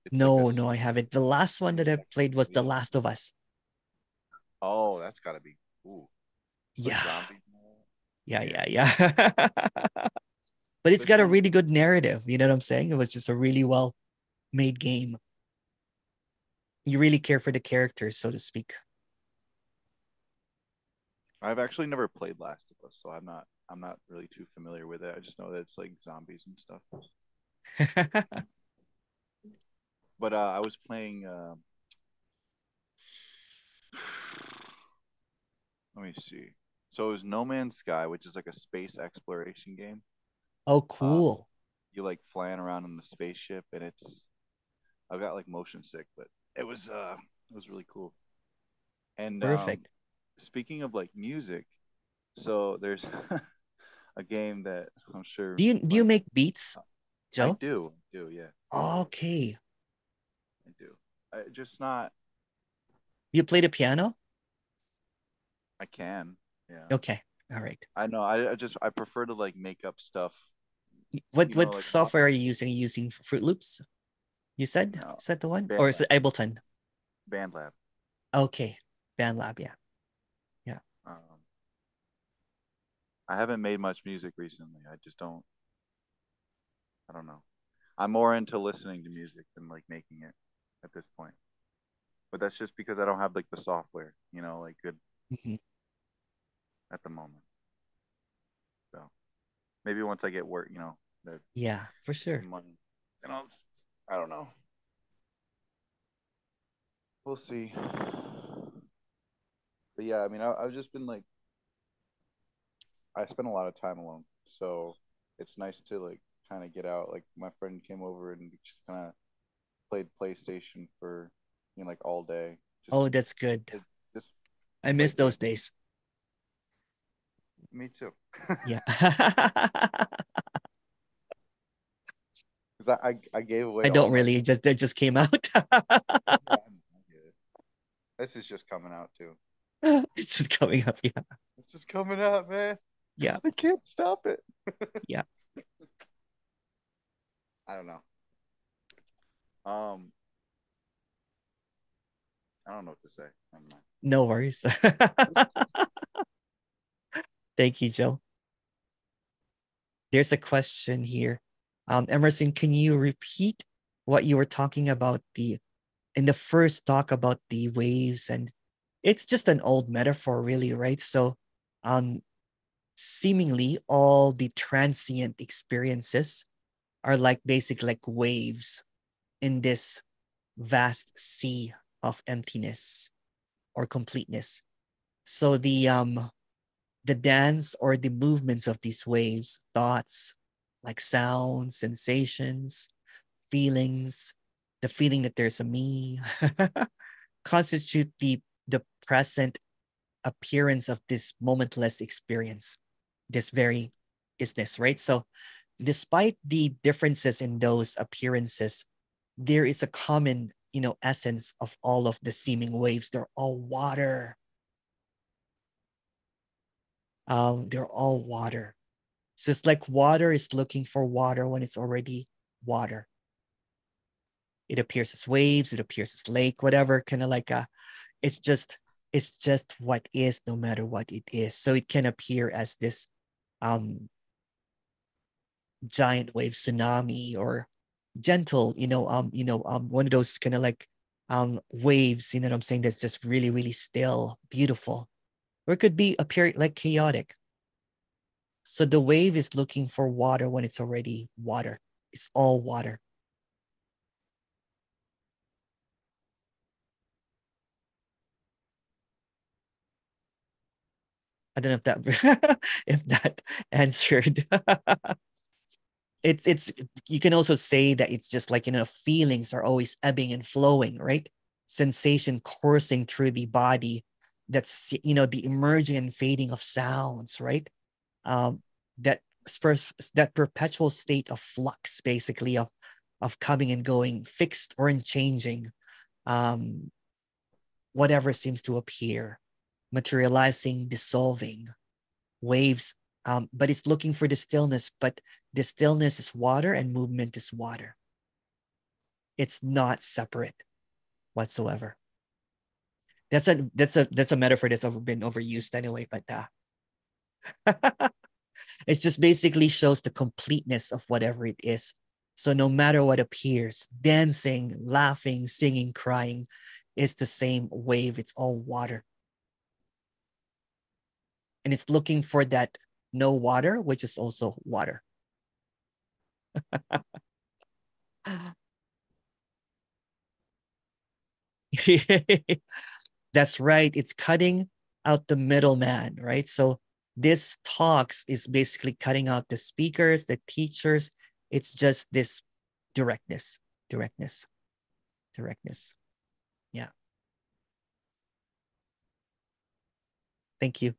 It's like a No, I haven't. The last one that I played was The Last of Us. Oh, that's gotta be cool. With Yeah. zombies and all that. Yeah. But it's got a Especially really good narrative. You know what I'm saying? It was just a really well made game. You really care for the characters, so to speak. I've actually never played Last of Us, so I'm not really too familiar with it. I just know that it's like zombies and stuff. But I was playing let me see. So it was No Man's Sky, which is like a space exploration game. Oh, cool. You like flying around in the spaceship, and I've got like motion sick, but it was really cool. And Perfect. speaking of like music, so there's a game that I'm sure Do you make beats, I Joe? do, yeah. Okay. I do. I just not. You play the piano? I can. Yeah. Okay. All right. I know. I prefer to like make up stuff. What Like software are you using? Are you using Fruit Loops? You said? no, Is that the one? Or is BandLab. it Ableton? BandLab. Okay. BandLab, yeah. Yeah. Um, I haven't made much music recently. I just don't. I don't know. I'm more into listening to music than like making it at this point. But that's just because I don't have like the software, like good Mhm. at the moment. So maybe once I get work, that Yeah, for sure. some money, and I don't know. We'll see. But yeah, I mean, I've just been like, I spend a lot of time alone, so it's nice to like kind of get out. Like my friend came over and we just kind of played PlayStation for, like all day. Oh, that's good. Just I miss played those baseball. days. Me too. Yeah. Because I gave away I all don't my. really, that just came out. Yeah, I get it. This is just coming out too. It's just coming up. Yeah. It's just coming out, man. Yeah. I can't stop it. Yeah. I don't know. Um, I don't know what to say. Never mind. No worries. Thank you, Joe. There's a question here. Emerson, can you repeat what you were talking about in the first talk about the waves? And it's just an old metaphor, really, right? So seemingly all the transient experiences are like basic like waves in this vast sea of emptiness or completeness. So the dance or the movements of these waves, thoughts like sounds, sensations, feelings, the feeling that there's a me, constitute the present appearance of this momentless experience, this very isness, right? So despite the differences in those appearances, there is a common, essence of all of the seeming waves. They're all water. They're all water. So it's like water is looking for water when it's already water. It appears as waves, it appears as lake, whatever, kind of like it's just it's just what is no matter what it is. So it can appear as this um giant wave tsunami or gentle, one of those kind of like waves, what I'm saying, that's just really, really still, beautiful. Or it could be appear like chaotic. So the wave is looking for water when it's already water. It's all water. I don't know if that if that answered. It's you can also say that it's just like, feelings are always ebbing and flowing, right? Sensation coursing through the body. That's, the emerging and fading of sounds, right? Um, that that perpetual state of flux, basically, of coming and going, fixed or in changing, um, whatever seems to appear, materializing, dissolving, waves. But it's looking for the stillness, but the stillness is water and movement is water. It's not separate whatsoever. That's a metaphor that's been overused anyway, but it just basically shows the completeness of whatever it is. So no matter what appears, dancing, laughing, singing, crying, is the same wave. It's all water. And it's looking for that no water, which is also water. That's right. It's cutting out the middleman, right? So this talks is basically cutting out the speakers, the teachers. It's just this directness, directness, directness. Yeah. Thank you.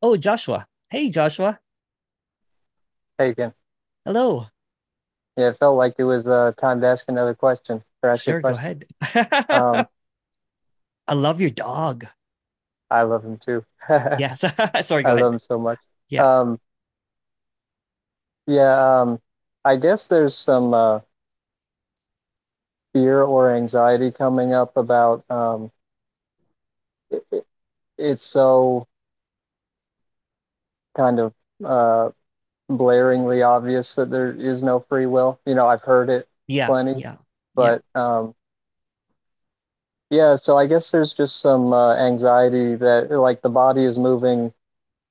Oh, Joshua. Hey, Joshua. Hey again. Hello. Yeah, it felt like it was time to ask another question. Or ask you a Sure, go question. ahead. I love your dog. I love him too. Yes. Sorry, go I ahead. love him so much. Yeah. Yeah, I guess there's some fear or anxiety coming up about it's so kind of blaringly obvious that there is no free will. You know, I've heard it Yeah. plenty, Yeah. but yeah, so I guess there's just some anxiety that like the body is moving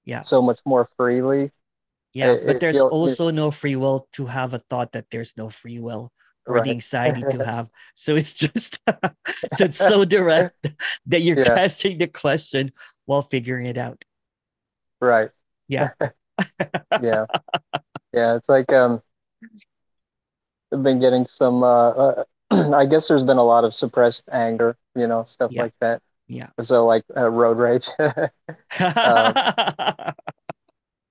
Yeah. so much more freely. Yeah. But It there's feel also no free will to have a thought that there's no free will, or the right. anxiety to have. So it's just, so it's so direct that you're Yeah, asking the question while figuring it out. right. Yeah. Yeah. Yeah, it's like I've been getting some I guess there's been a lot of suppressed anger, you know, stuff Yeah. like that. Yeah. So like road rage um,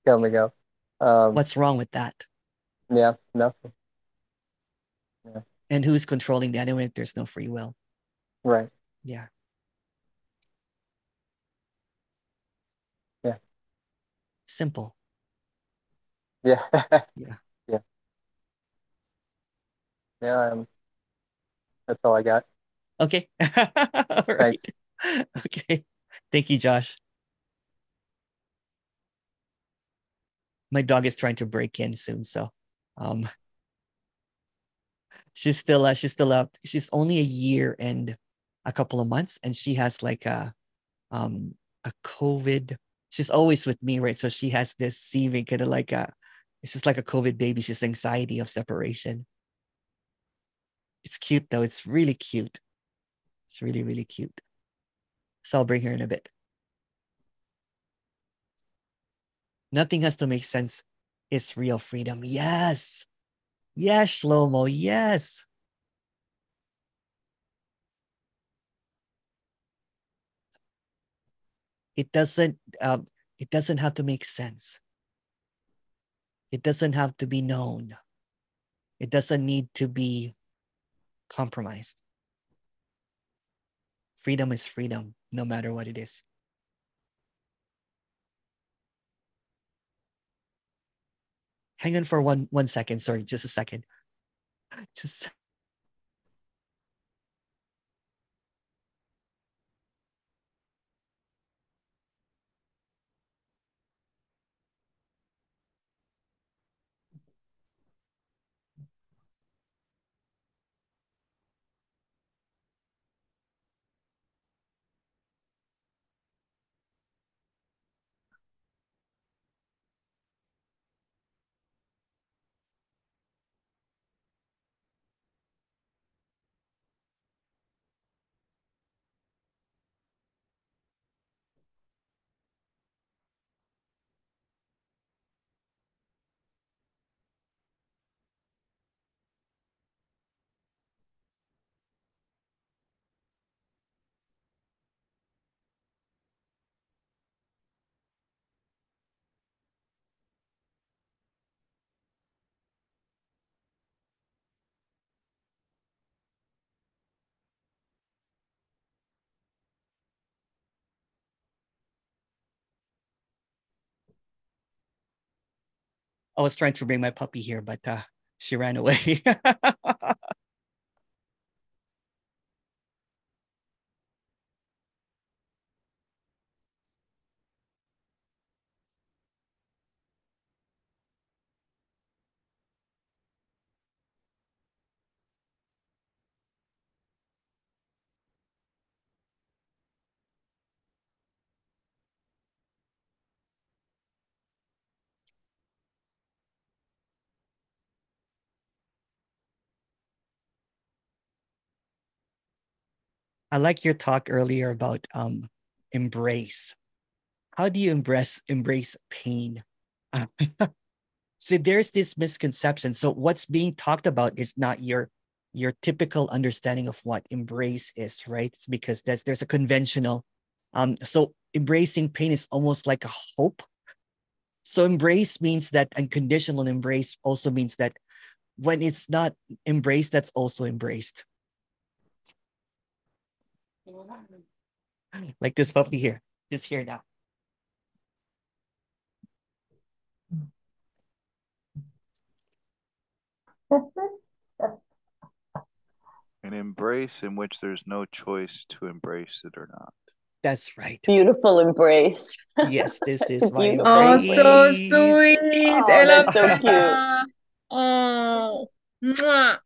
coming up. What's wrong with that? Yeah, nothing. Yeah, And who's controlling that anyway if there's no free will? right. Yeah. Yeah. Simple. Yeah. Yeah. Yeah. Yeah, that's all I got. Okay. All Thanks. right. Okay. Thank you, Josh. My dog is trying to break in soon, so um she's still up. She's only a year and a couple of months, and she has like a COVID. She's always with me, right? So she has this seeming kind of like a, it's just like a COVID baby. She's anxiety of separation. It's cute though. It's really cute. It's really, really cute. So I'll bring her in a bit. Nothing has to make sense is real freedom. Yes. Yes, Shlomo. Yes. It doesn't it doesn't have to make sense. It doesn't have to be known. It doesn't need to be compromised. Freedom is freedom, no matter what it is. Hang on for one second. Sorry, just a second. Just I was trying to bring my puppy here, but she ran away. I like your talk earlier about embrace. How do you embrace pain? So there's this misconception. So what's being talked about is not your typical understanding of what embrace is, right? It's because there's a conventional so embracing pain is almost like a hope So embrace means that unconditional embrace also means that when it's not embraced, that's also embraced. Like this puppy here, just here now. An embrace in which there's no choice to embrace it or not. That's right. Beautiful embrace. Yes, this is my Beautiful Oh, embrace. so embrace. sweet. Oh, I love that's so cute. that. Oh, mwah.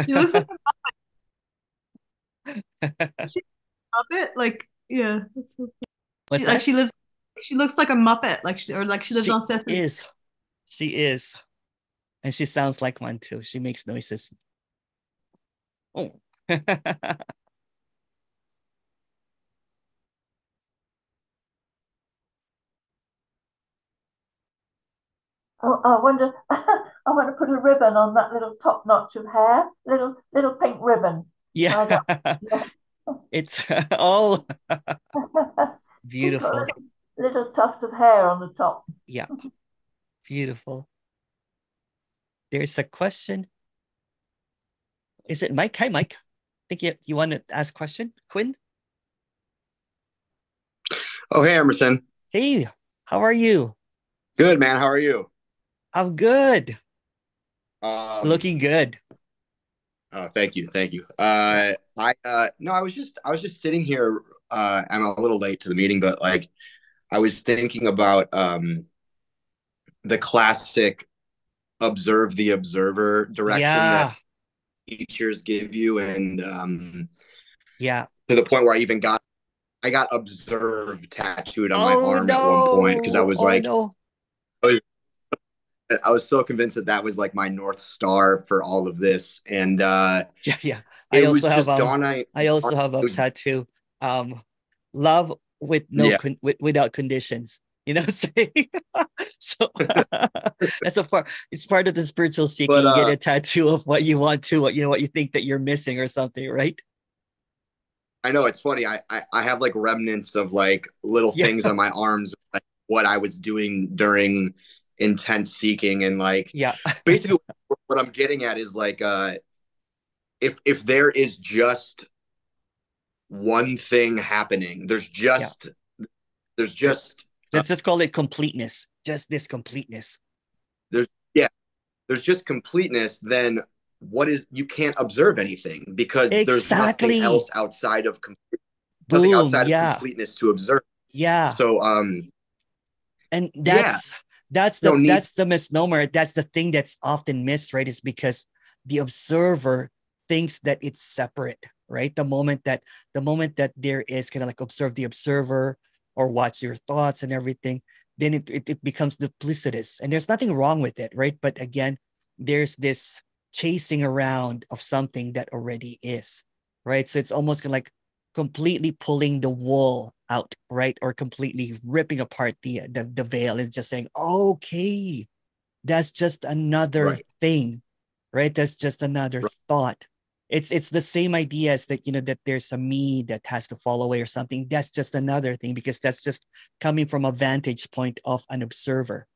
She looks like a Muppet. Like, yeah. That's so cute. What's Like that? she looks like a Muppet. Like she lives on Sesame. She is. And she sounds like one too. She makes noises. Oh. Oh, I wonder. I want to put a ribbon on that little top notch of hair, little pink ribbon. Yeah. It's oh beautiful. Little tuft of hair on the top. Yeah. Beautiful. There's a question. Is it Mike? Hi, Mike. I think you want to ask a question, Quinn? Oh, hey, Emerson. Hey, how are you? Good, man. How are you? I'm good. Looking good. Oh, thank you. I was just sitting here. I'm a little late to the meeting, but like I was thinking about the classic observe the observer direction that teachers give you, and to the point where I got observe tattooed on my arm at one point because I was I was so convinced that that was like my North Star for all of this. And yeah. I also have a tattoo. Love with without conditions. You know, saying so that's a part. It's part of the spiritual seeking. You get a tattoo of what you want to, what you think that you're missing or something, right? I know, it's funny. I have like remnants of like little things on my arms, like what I was doing during intense seeking, and like basically what I'm getting at is like if there is just one thing happening, let's just call it completeness. Just this completeness. There's just completeness. Then you can't observe anything because there's nothing else outside of completeness to observe. Yeah. So and that's the misnomer. That's the thing that's often missed, right? Is because the observer thinks that it's separate, right? The moment that there is kind of like observe the observer or watch your thoughts and everything, then it becomes duplicitous, and there's nothing wrong with it, right? But again, there's this chasing around of something that already is, right? So it's almost kind of like completely pulling the wool out, right? Or completely ripping apart the veil is just saying, okay, that's just another thing, right? That's just another thought. It's the same idea as that, that there's a me that has to fall away or something. That's just another thing, because that's just coming from a vantage point of an observer.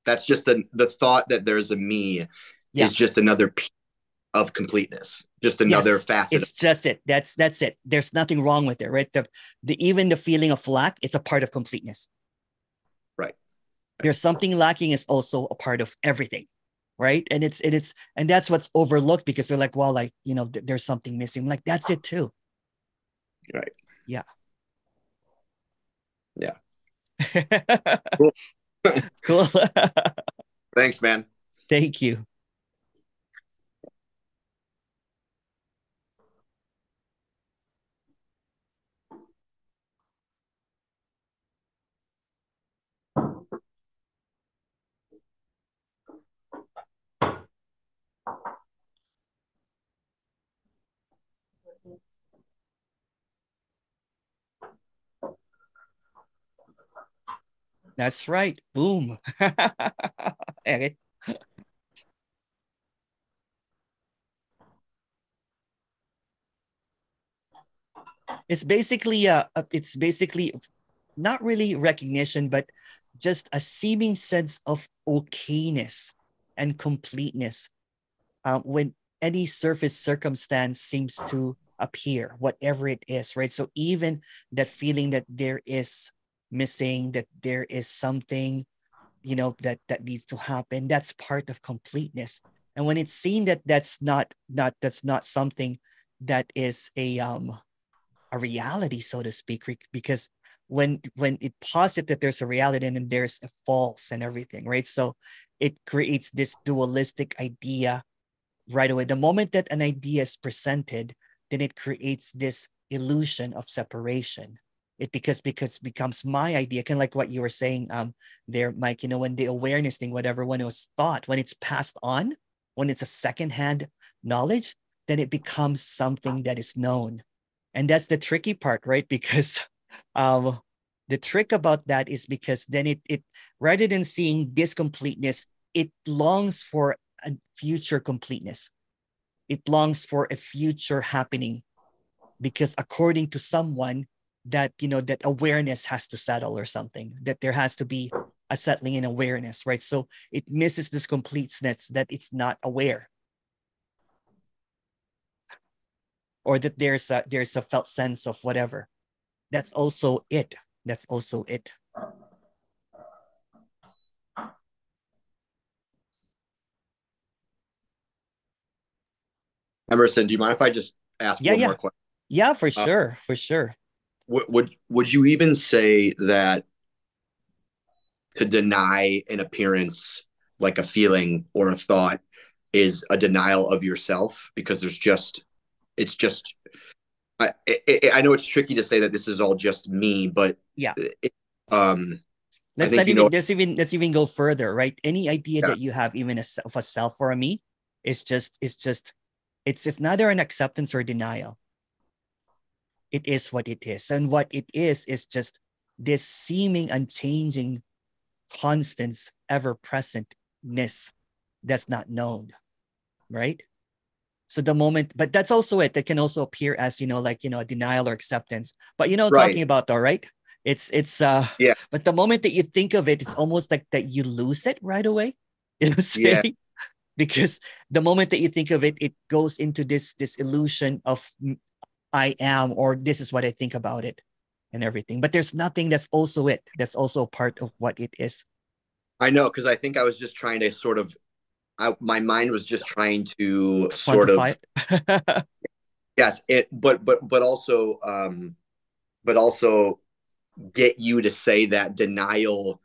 That's just the thought that there's a me is just another piece of completeness, just another facet. It's just it. That's it. There's nothing wrong with it, right? Even the feeling of lack, it's a part of completeness. Right. There's something lacking is also a part of everything, right? And and that's what's overlooked, because they're like, well, like, there's something missing. I'm like, that's it too. Right. Yeah. Cool. Cool. Thanks, man. Thank you. That's right. Boom. Okay. It's basically not really recognition, but just a seeming sense of okayness and completeness when any surface circumstance seems to appear, whatever it is, right? So even that feeling that there is missing, that there is something, that needs to happen, that's part of completeness. And when it's seen that that's not something that is a reality, so to speak, because when it posits that there's a reality and then there's a false and everything, right? So it creates this dualistic idea right away. The moment that an idea is presented, then it creates this illusion of separation. It because becomes my idea, kind of like what you were saying there, Mike. When the awareness thing, whatever, when it was thought, when it's passed on, when it's a secondhand knowledge, then it becomes something that is known. And that's the tricky part, right? Because the trick about that is because then it rather than seeing this completeness, it longs for a future completeness. It longs for a future happening because according to someone that that awareness has to settle or something, that there has to be a settling in awareness, right? So it misses this completeness that it's not aware, or that there's a felt sense of whatever. That's also it. That's also it. Emerson, do you mind if I just ask one more question? Yeah, for sure. For sure. Would you even say that to deny an appearance, like a feeling or a thought, is a denial of yourself? Because it's just, I know it's tricky to say that this is all just me, but yeah. I think let's even go further, right? Any idea that you have, even of a self or a me, it's neither an acceptance or denial. It is what it is. And what it is just this seeming unchanging, constant, ever-presentness that's not known, right? So the moment, but that's also it. That can also appear as, a denial or acceptance. But right. Talking about though, right? It's yeah. But the moment that you think of it, it's almost like that you lose it right away. Saying? Yeah. Because the moment that you think of it, it goes into this illusion of I am, or this is what I think about it and everything. But there's nothing that's also it. That's also part of what it is. I know, because I think I was just trying to sort of, my mind was just trying to quantify sort of it. Yes, but also get you to say that denial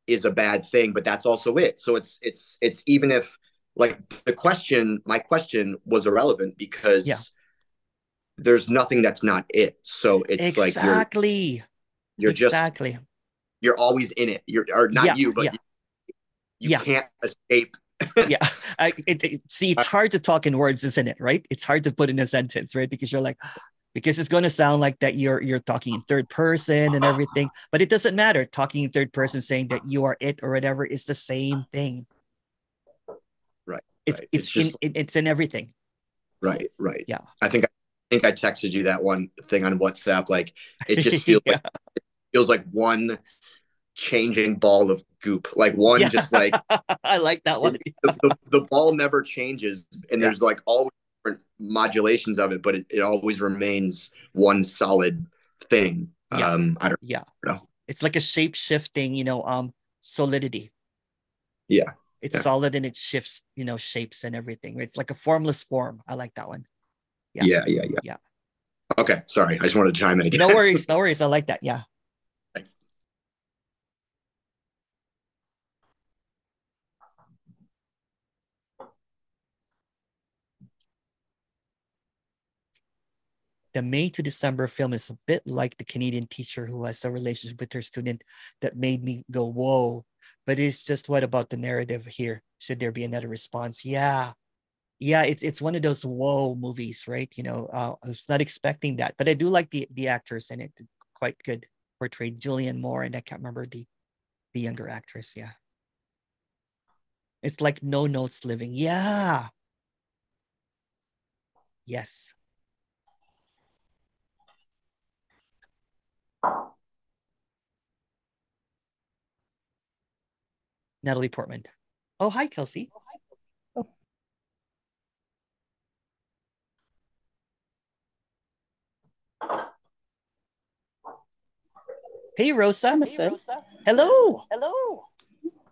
is a bad thing, but that's also it. So it's even if, like, my question was irrelevant because there's nothing that's not it. So it's exactly. Like you're always in it. Or not you, but you can't escape. Yeah. See, it's hard to talk in words, isn't it? Right? It's hard to put in a sentence, right? Because you're like, because it's going to sound like that you're talking in third person and everything, but it doesn't matter. Talking in third person, saying that you are it or whatever, is the same thing. Right. It's in everything. Right. Yeah. I think I texted you that one thing on WhatsApp. Like, it just feels like one changing ball of goop. Like one just like I like that one. The ball never changes, and there's like always different modulations of it, but it always remains one solid thing. I don't know. It's like a shape shifting, solidity. Yeah. It's solid and it shifts, shapes and everything. It's like a formless form. I like that one. Yeah. Okay, sorry. I just wanted to chime in again. No worries. I like that. Yeah. Thanks. The May to December film is a bit like the Canadian teacher who has a relationship with her student that made me go, whoa. But it's just, what about the narrative here? Should there be another response? Yeah. It's one of those whoa movies, right? I was not expecting that, but I do like the actors in it. Quite good. Portrayed Julianne Moore, and I can't remember the younger actress. Yeah. It's like No Notes Living. Yeah. Yes. Natalie Portman. Oh, hi, Kelsey. Oh. Hey, Rosa. Emerson. Hello. Hello.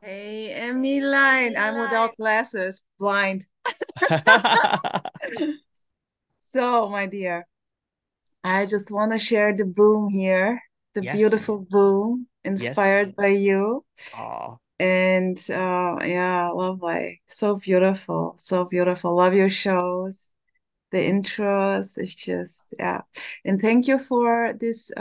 Hey, Emmeline. I'm without glasses, blind. So, my dear, I just want to share the boom here, the Yes. beautiful boom Yes. inspired by you. Oh, And yeah, lovely. So beautiful. So beautiful. Love your shows. The intros. It's just, yeah. And thank you for this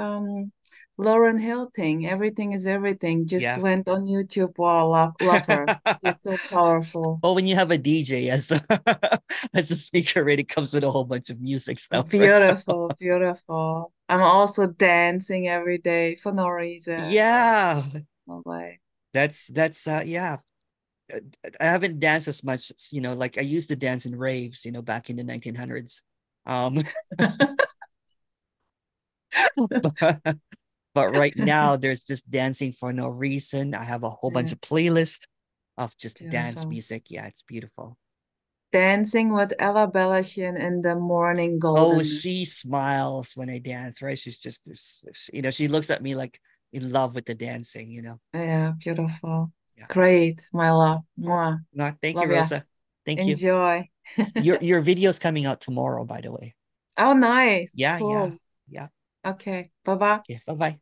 Lauren Hill thing. Everything is everything. Just yeah. went on YouTube. Wow, love her. She's so powerful. Oh, when you have a DJ as as a speaker, it comes with a whole bunch of music stuff. Right? Beautiful, beautiful. I'm also dancing every day for no reason. Yeah. Lovely. That's yeah. I haven't danced as much, you know, like I used to dance in raves, you know, back in the 1900s. But right now there's just dancing for no reason. I have a whole bunch Yeah, of playlists of just dance beautiful. music. Yeah, it's beautiful. Dancing with Ella Bellashian in the morning Oh, golden. she smiles when I dance, right? She's just you know, she looks at me like in love with the dancing, you know. Yeah, beautiful. Yeah. Great, my love. Mwah. No, thank you, Love ya. Rosa. Thank you. Enjoy. Your video's coming out tomorrow, by the way. Oh, nice. Yeah, Cool. yeah. Okay. Bye-bye. Okay, bye-bye.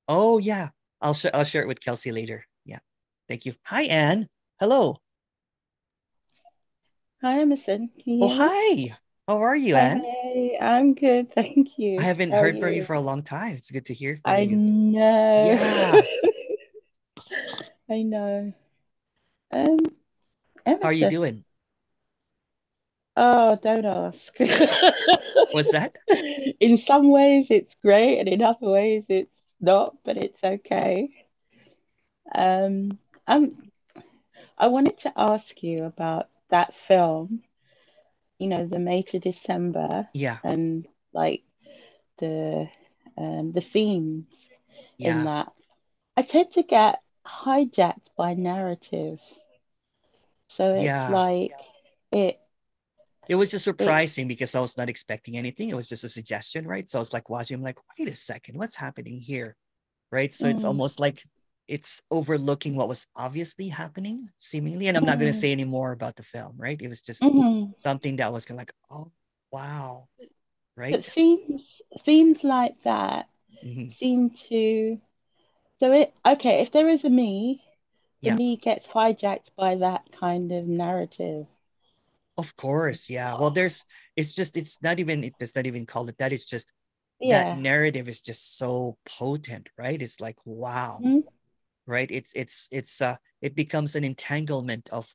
Oh yeah. I'll share it with Kelsey later. Yeah. Thank you. Hi, Anne. Hello. Hi, Emerson. Can you Oh, hear me? hi. How are you, Hi, Anne? hey, I'm good, thank I you. haven't How are heard from you you? for a long time. It's good to hear from I you. know. Yeah. I know. Um, How are you Emerson. doing? Oh, don't ask. What's that? In some ways it's great, and in other ways it's not, but it's okay. Um, um, I wanted to ask you about that film, the May to December, Yeah. and like the the themes in Yeah. that. I tend to get hijacked by narrative. So it's Yeah. like it It was just it surprising because I was not expecting anything. It was just a suggestion, right? So I was like watching, I'm like, wait a second, what's happening here? Right. So it's mm, almost like it's overlooking what was obviously happening, seemingly. And I'm not going to mm, say any more about the film, right? It was just mm. something that was kind of like, oh, wow. But Right. themes like that Hmm. seem to so it okay, if there is a me, the Yeah. me gets hijacked by that kind of narrative. Of course. Yeah. Well, it's not even, it does not even call it that. It's just that Yeah. narrative is just so potent, right? It's like, wow. Mm, Right. It becomes an entanglement of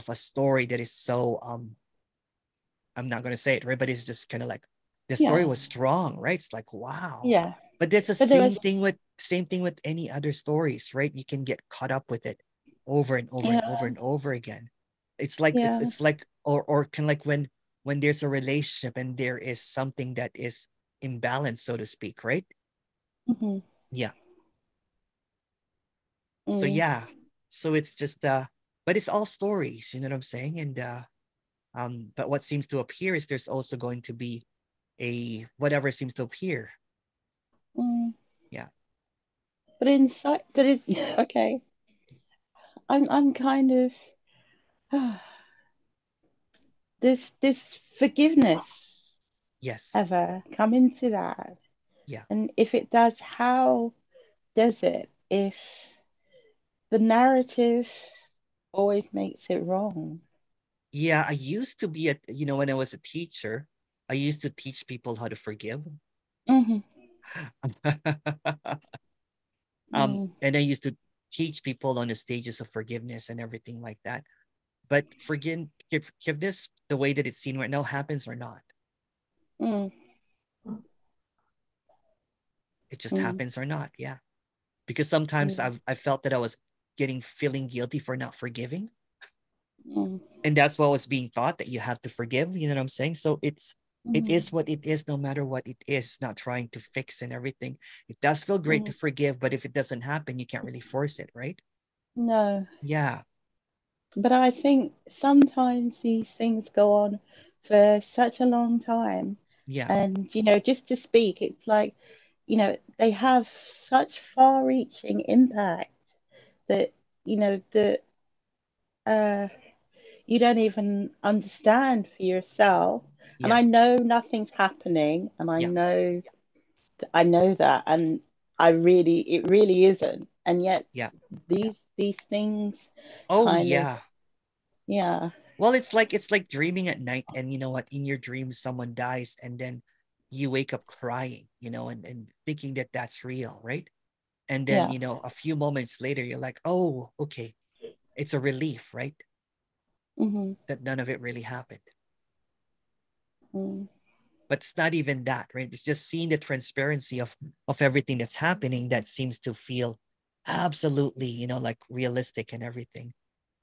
a story that is so I'm not going to say it, right? But it's just kind of like the story yeah. was strong, right? It's like, wow. Yeah. But that's the But there was same thing with any other stories, right? You can get caught up with it over and over and yeah, over and over again. It's like yeah. it's like or kind of like when there's a relationship and there is something that is imbalanced, so to speak, right? Hmm. Yeah. So Mm, yeah. So it's just but it's all stories, you know what I'm saying? And but what seems to appear is there's also going to be a whatever seems to appear. mm. Yeah. But it okay. I'm kind of this forgiveness Yes. ever come into that? Yeah. And if it does, how does it? If the narrative always makes it wrong. Yeah. I used to be when I was a teacher, I used to teach people how to forgive. Hmm. um, Mm, and I used to teach people on the stages of forgiveness and everything like that. But forgiveness, the way that it's seen right now, happens or not. mm, It just mm, happens or not. Yeah. Because sometimes mm, I felt that I was feeling guilty for not forgiving. And that's what was being taught, that you have to forgive, you know what I'm saying? So it is what it is, no matter what it is, not trying to fix and everything. It does feel great to forgive, but if it doesn't happen, you can't really force it, right? No. Yeah. But I think sometimes these things go on for such a long time. Yeah. And, just to speak, it's like, they have such far-reaching impact that, that you don't even understand for yourself. And Yeah. I know nothing's happening, and I Yeah. know that, and it really isn't. And yet Yeah. these things Oh, kind of, yeah. yeah. Well, it's like dreaming at night, and you know what? In your dreams, someone dies, and then you wake up crying, and thinking that that's real, right? And then, Yeah. a few moments later, you're like, oh, okay, it's a relief, right? Mm-hmm. That none of it really happened. Mm. But it's not even that, right? It's just seeing the transparency of everything that's happening that seems to feel absolutely, like realistic and everything.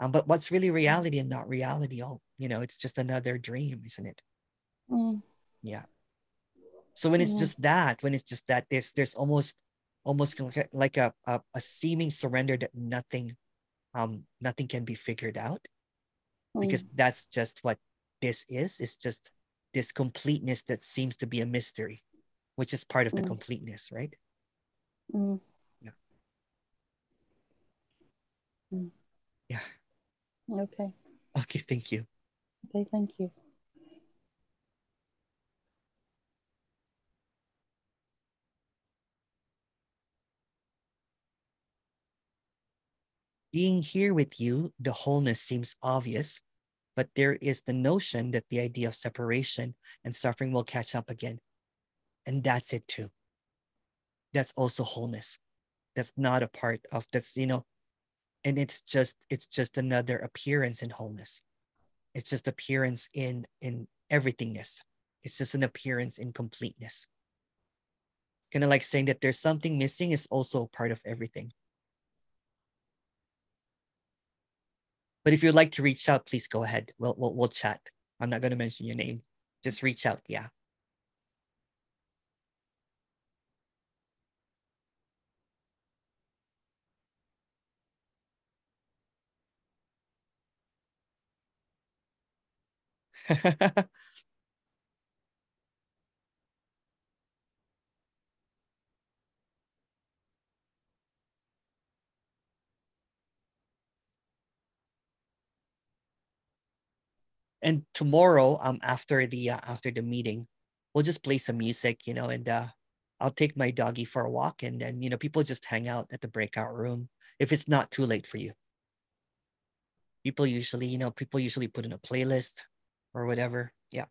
But what's really reality and not reality? Oh, it's just another dream, isn't it? Mm. Yeah. So when it's Mm. just that, there's almost like a seeming surrender that nothing can be figured out, because Mm. that's just what this is. It's just this completeness that seems to be a mystery, which is part of the Mm. completeness, right? Mm. Yeah. Mm. Yeah. Okay. Okay, thank you. Okay, thank you. Being here with you, the wholeness seems obvious, but there is the notion that the idea of separation and suffering will catch up again. And that's it too. That's also wholeness. That's not a part of and it's just another appearance in wholeness. It's just appearance in everythingness. It's just an appearance in completeness. Kind of like saying that there's something missing is also part of everything. But if you'd like to reach out, please go ahead. We'll chat. I'm not going to mention your name. Just reach out. Yeah. And tomorrow, after the meeting, we'll just play some music, and I'll take my doggy for a walk, and then people just hang out at the breakout room if it's not too late for you. People usually put in a playlist or whatever. Yeah,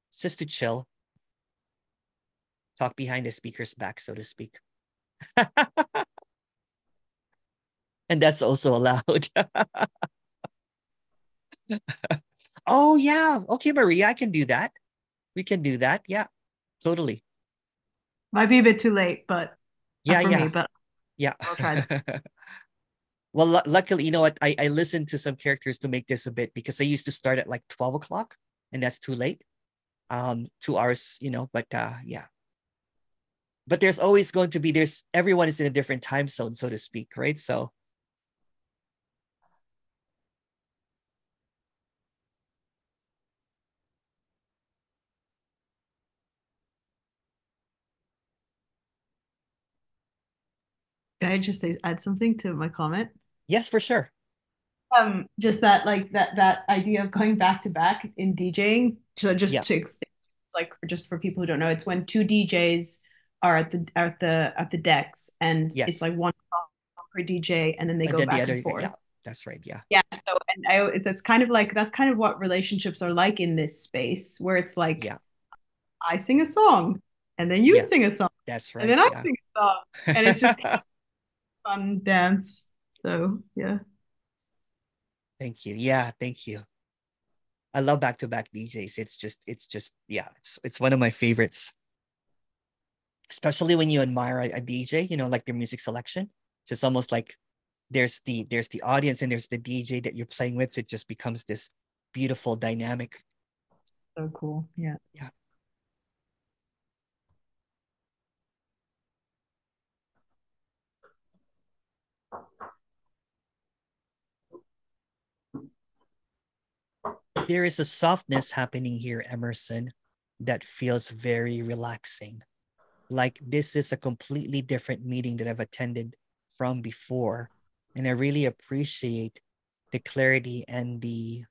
it's just to chill, talk behind the speaker's back, so to speak. And that's also allowed. Oh yeah, okay, Maria, I can do that. We can do that. Yeah, totally. Might be a bit too late, but Yeah, for me, yeah, but yeah. I'll try that. Well, luckily, you know what? I listened to some characters to make this a bit, because I used to start at like 12 o'clock, and that's too late. 2 hours, but yeah. But there's always going to be everyone is in a different time zone, so to speak, right? So Can I just add something to my comment? yes, for sure. Just that like that idea of going back to back in DJing. So just Yeah. to explain, it's like just for people who don't know, it's when two DJs are at the decks, and it's Yes. like one song per DJ, and then they And go then the back other, and forth. yeah, that's right. Yeah. Yeah. So and that's kind of what relationships are like in this space, where it's like Yeah. I sing a song, and then you Yeah. sing a song, That's and right. then I Yeah. sing a song, and it's just kind of fun dance. So yeah. Thank you. Yeah, thank you. I love back-to-back DJs. It's just yeah, it's one of my favorites. Especially when you admire a DJ, like their music selection. It's almost like there's the audience and there's the DJ that you're playing with. So it just becomes this beautiful dynamic. So cool. Yeah. Yeah. There is a softness happening here, Emerson, that feels very relaxing. Like this is a completely different meeting that I've attended from before. And I really appreciate the clarity and the,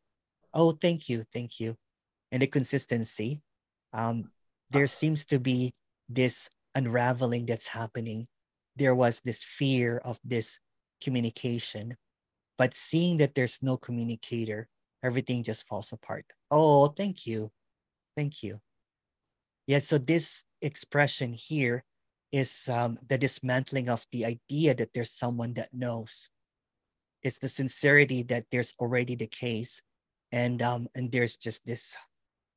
oh, thank you, and the consistency. There seems to be this unraveling that's happening. There was this fear of this communication, but seeing that there's no communicator, everything just falls apart. Oh, thank you. Thank you. Yeah, so this expression here is the dismantling of the idea that there's someone that knows. It's the sincerity that there's already the case, and there's just this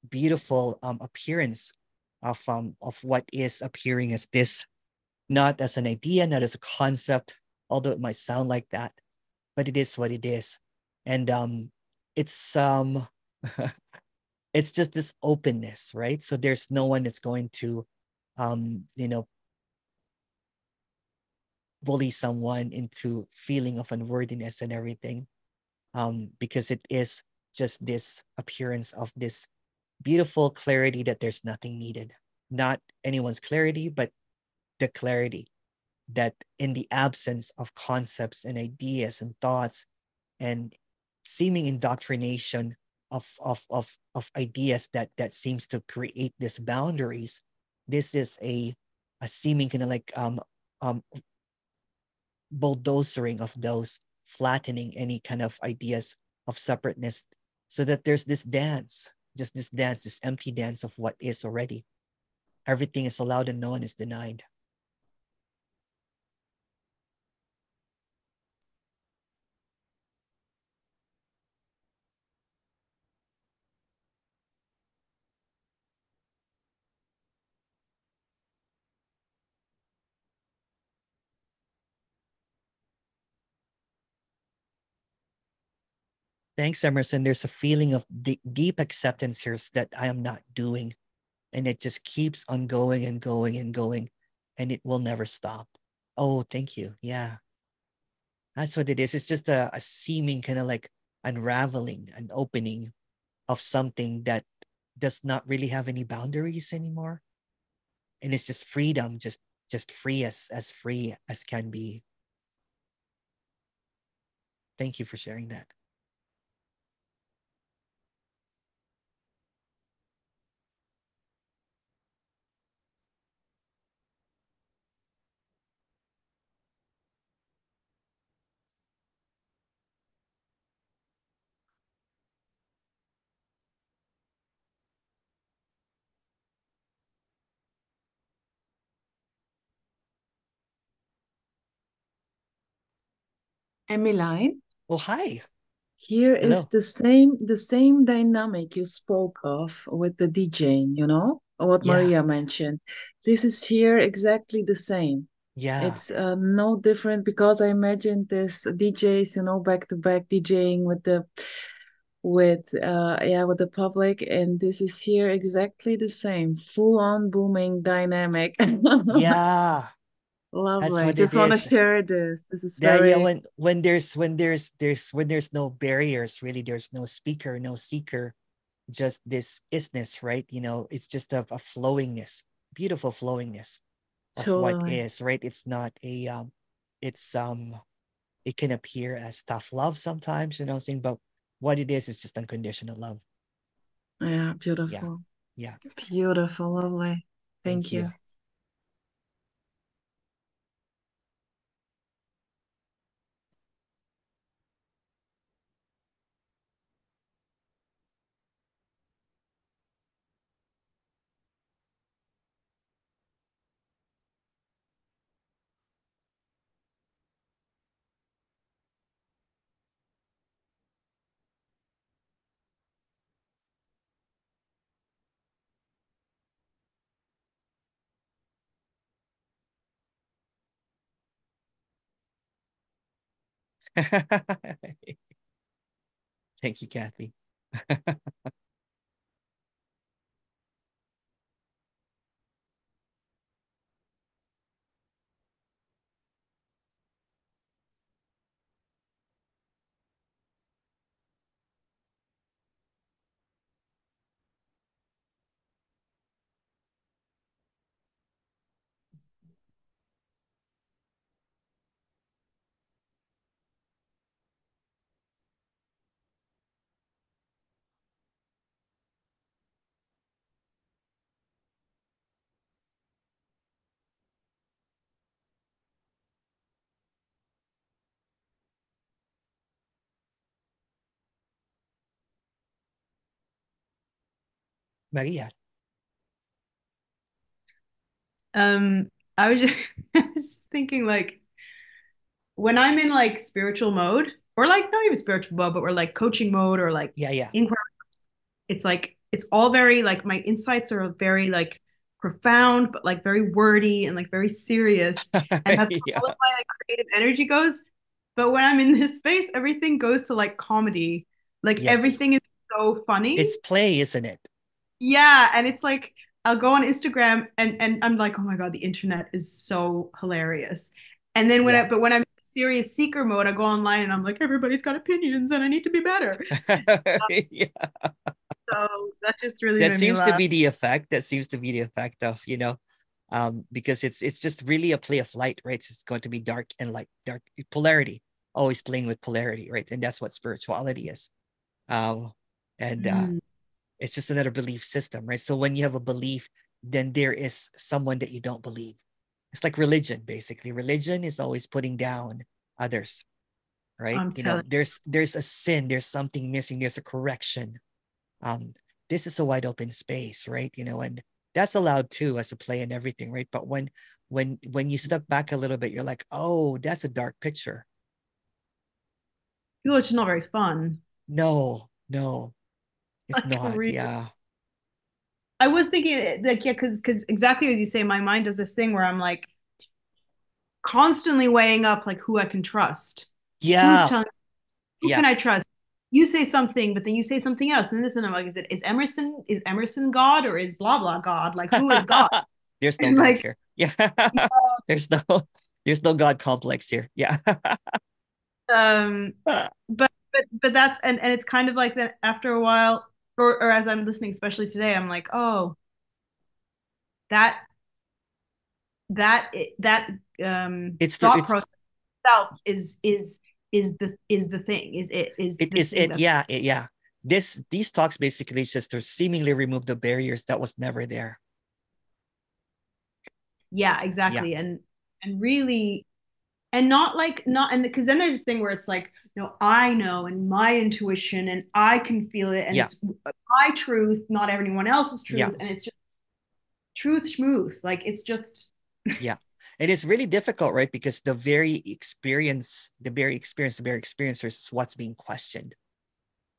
beautiful appearance of what is appearing as this, not as an idea, not as a concept, although it might sound like that, but it is what it is. And it's it's just this openness, right? So there's no one that's going to you know, bully someone into feeling of unworthiness and everything, because it is just this appearance of this beautiful clarity that there's nothing needed, not anyone's clarity, but the clarity that in the absence of concepts and ideas and thoughts and seeming indoctrination of ideas that seems to create these boundaries, this is a seeming kind of like um bulldozering of those, flattening any kind of ideas of separateness, so that there's this dance, just this dance, this empty dance of what is already. Everything is allowed and no one is denied. Thanks, Emerson. There's a feeling of deep acceptance here that I am not doing, and it just keeps on going and going and going, and it will never stop. Oh, thank you. Yeah, that's what it is. It's just a seeming kind of like unraveling, an opening of something that does not really have any boundaries anymore, and it's just freedom, just free as can be. Thank you for sharing that. Emmeline, Oh, hi. here is Hello. the same dynamic you spoke of with the DJing, what Yeah. Maria mentioned. This is here exactly the same. Yeah. It's no different because I imagine this DJs, back to back DJing with the public, and this is here exactly the same, full on booming dynamic. Yeah. That's Lovely. what it Just want to is. share this. This is Yeah, yeah. very When there's no barriers, really, there's no speaker, no seeker, just this isness, right? It's just a flowingness, beautiful flowingness of what totally. is, right? It's not a it's it can appear as tough love sometimes, saying, but what it is just unconditional love. Yeah, Yeah. beautiful. Yeah. Beautiful, lovely. Thank Thank you. you. Thank you, Kathy. Maria. I was just, I was just thinking, like, when I'm in like spiritual mode, or like not even spiritual mode, but we're like coaching mode, or like Yeah. inquiry, it's like it's all very like my insights are very like profound, but like very wordy and like very serious. And that's where Yeah. all of my like creative energy goes. But when I'm in this space, everything goes to like comedy. Like Yes. everything is so funny. It's play, isn't it? Yeah, and it's like I'll go on Instagram and I'm like, oh my God, the internet is so hilarious. And then Yeah. when I'm in serious seeker mode, I go online and I'm like, everybody's got opinions and I need to be better. Yeah. So that just really That made me seems to laugh. be the effect. That seems to be the effect of, because it's just really a play of light, right? It's going to be dark and light, dark polarity, always playing with polarity, right? And that's what spirituality is. And it's just another belief system, right? So when you have a belief, then there is someone that you don't believe. It's like religion, basically. Religion is always putting down others, right? I'm telling There's a sin, there's something missing, there's a correction. This is a wide open space, right? And that's allowed too as a play and everything, right? But when you step back a little bit, you're like, oh, that's a dark picture. you. It's just not very fun. No, it's Like not. really. Yeah. I was thinking like, yeah, because exactly as you say, my mind does this thing where I'm like constantly weighing up like who I can trust. Who's Yeah. telling who Yeah. can I trust? You say something, but then you say something else. And this and I'm like, is Emerson God or is blah blah God? Like who is God? There's no And God like here. Yeah. There's no God complex here. Yeah. but that's and it's kind of like that after a while, or as I'm listening, especially today, I'm like, oh, that that It's thought it's process itself is the thing, is it the is thing it that yeah. These talks basically just to seemingly remove the barriers that was never there. yeah, Yeah. exactly. And really, and not like not and because then there's this thing where it's like, I know and my intuition and I can feel it and Yeah. it's my truth, not everyone else's Yeah. truth, and it's just truth schmooth, like it's just Yeah. It is really difficult, right? Because the very experiencers is what's being questioned.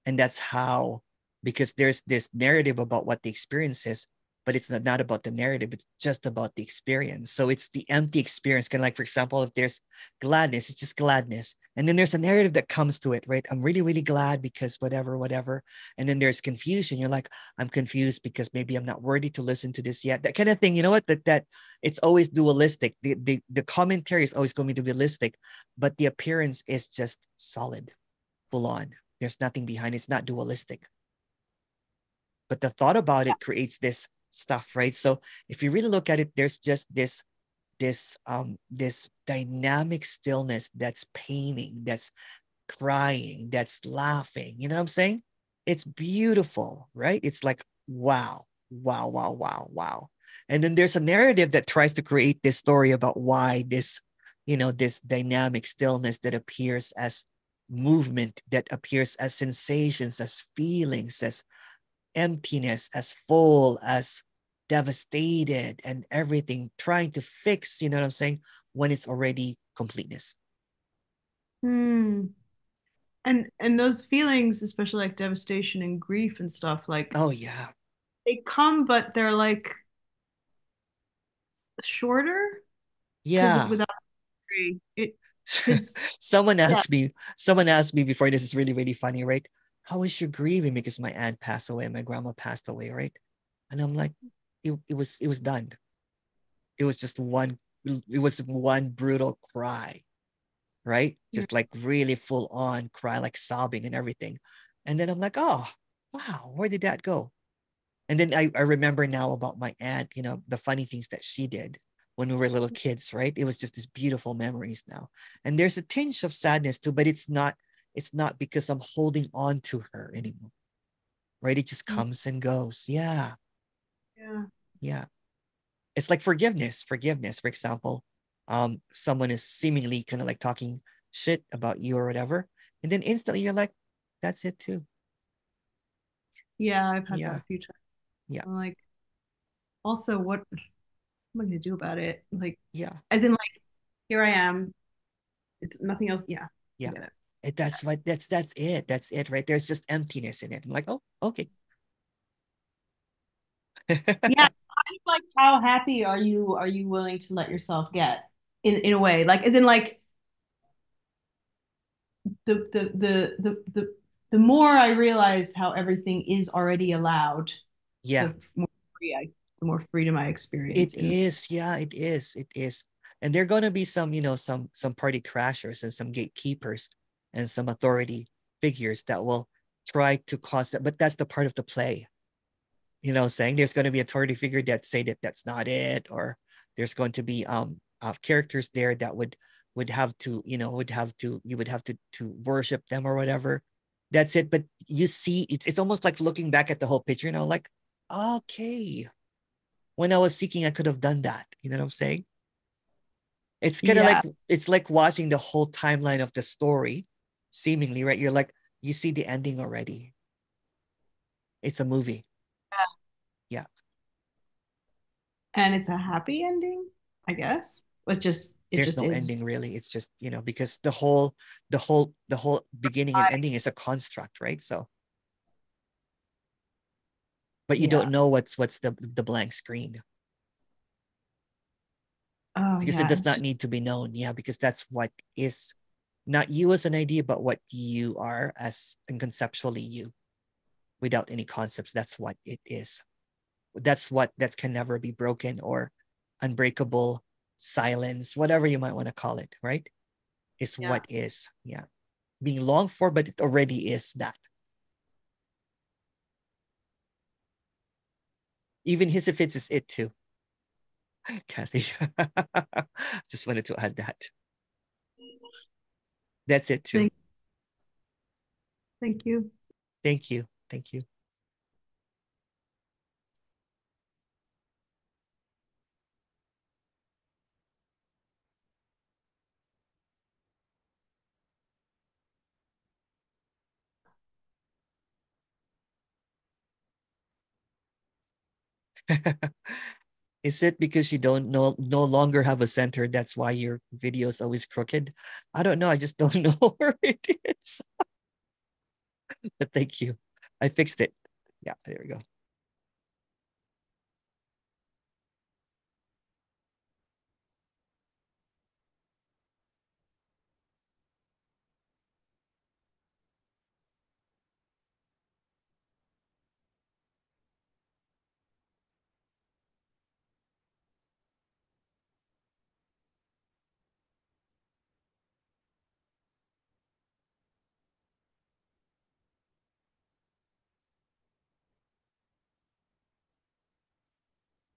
And that's how, because there's this narrative about what the experience is, but it's not about the narrative, it's just about the experience. So it's the empty experience, kind of like, for example, if there's gladness, it's just gladness, and then there's a narrative that comes to it, right? I'm really, really glad because whatever. And then there's confusion. You're like, I'm confused because maybe I'm not worthy to listen to this yet, that kind of thing. You know what, that it's always dualistic. The commentary is always going to be dualistic, but the appearance is just solid, full on. There's nothing behind it. It's not dualistic. But the thought about it creates this stuff, right? So if you really look at it, there's just this dynamic stillness that's painting, that's crying, that's laughing. You know what I'm saying? It's beautiful, right? It's like, wow. And then there's a narrative that tries to create this story about why this dynamic stillness that appears as movement, that appears as sensations, as feelings, as emptiness, as full, as devastated, and everything, trying to fix, you know what I'm saying, when it's already completeness. and those feelings, especially like devastation and grief and stuff, like Oh yeah. they come, but they're like shorter because Yeah. without it someone asked me before, this is really, really funny, right? How was your grieving? Because my aunt passed away, my grandma passed away, right? And I'm like, it was done. It was just one brutal cry, right? Just like really full on cry, like sobbing and everything. And then I'm like, oh, wow, where did that go? And then I remember now about my aunt, the funny things that she did when we were little kids, right? It was just these beautiful memories now. And there's a tinge of sadness too, but it's not because I'm holding on to her anymore. Right? It just comes and goes. Yeah. Yeah. Yeah. It's like forgiveness. Forgiveness, for example. Someone is seemingly kind of like talking shit about you or whatever. And then instantly you're like, that's it too. Yeah, I've had that Yeah. a few times. Yeah. I'm like, also, what am I gonna do about it? Like, Yeah. as in, like, here I am. It's nothing else. Yeah. Yeah. I get it. That's it. That's it, right? There's just emptiness in it. I'm like, oh, okay. Yeah, kind of like, how happy are you willing to let yourself get in a way? Like, as in, like, the more I realize how everything is already allowed, Yeah. the more freedom I experience. It is. Yeah, it is. It is. And there are gonna be some, some party crashers and some gatekeepers and some authority figures that will try to cause that, but that's the part of the play. Saying there's going to be authority figure that say that that's not it, or there's going to be characters there that would have to, you would have to worship them or whatever. That's it. But you see, it's almost like looking back at the whole picture, like, okay, when I was seeking, I could have done that. You know what I'm saying? It's kind of like, it's like watching the whole timeline of the story, seemingly, right? You're like, you see the ending already. It's a movie. Yeah. And it's a happy ending, I guess. It There's just no is. ending really. It's just, because the whole beginning and ending is a construct, right? So, but you don't know what's the blank screen. Oh, because yeah. it does not need to be known. Yeah, because that's what is not you as an idea, but what you are as and conceptually you, without any concepts. That's what it is. That can never be broken or unbreakable silence, whatever you might want to call it, right? Is what is. Yeah. Being longed for, but it already is that. Even his fits is it too. Kathy. Just wanted to add that. That's it too. Thank you. Thank you. Thank you. Is it because you don't no longer have a center? That's why your video is always crooked? I don't know. I just don't know where it is. But thank you. I fixed it. Yeah, there we go.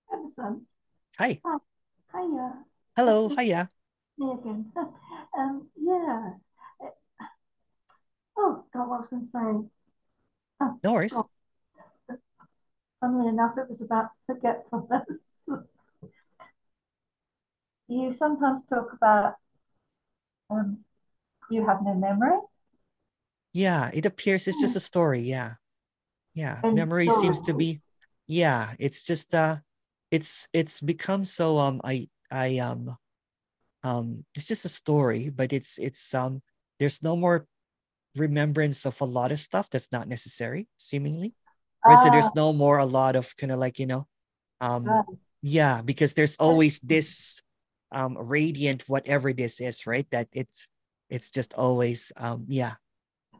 Emerson. Hi. Oh, hiya. Hello. Hiya. Me again. Yeah. Oh, God, what was I going to say? Oh, No worries. God. Funnily enough, it was about forgetfulness. You sometimes talk about you have no memory. Yeah, it appears it's just a story. Yeah. Yeah. And Memory seems to stories. be, yeah, it's just it's become so it's just a story, but it's there's no more remembrance of a lot of stuff that's not necessary, seemingly. Right. So Ah, there's no more a lot of kind of like, right. yeah, because there's always this radiant, whatever this is, right? That it's just always yeah.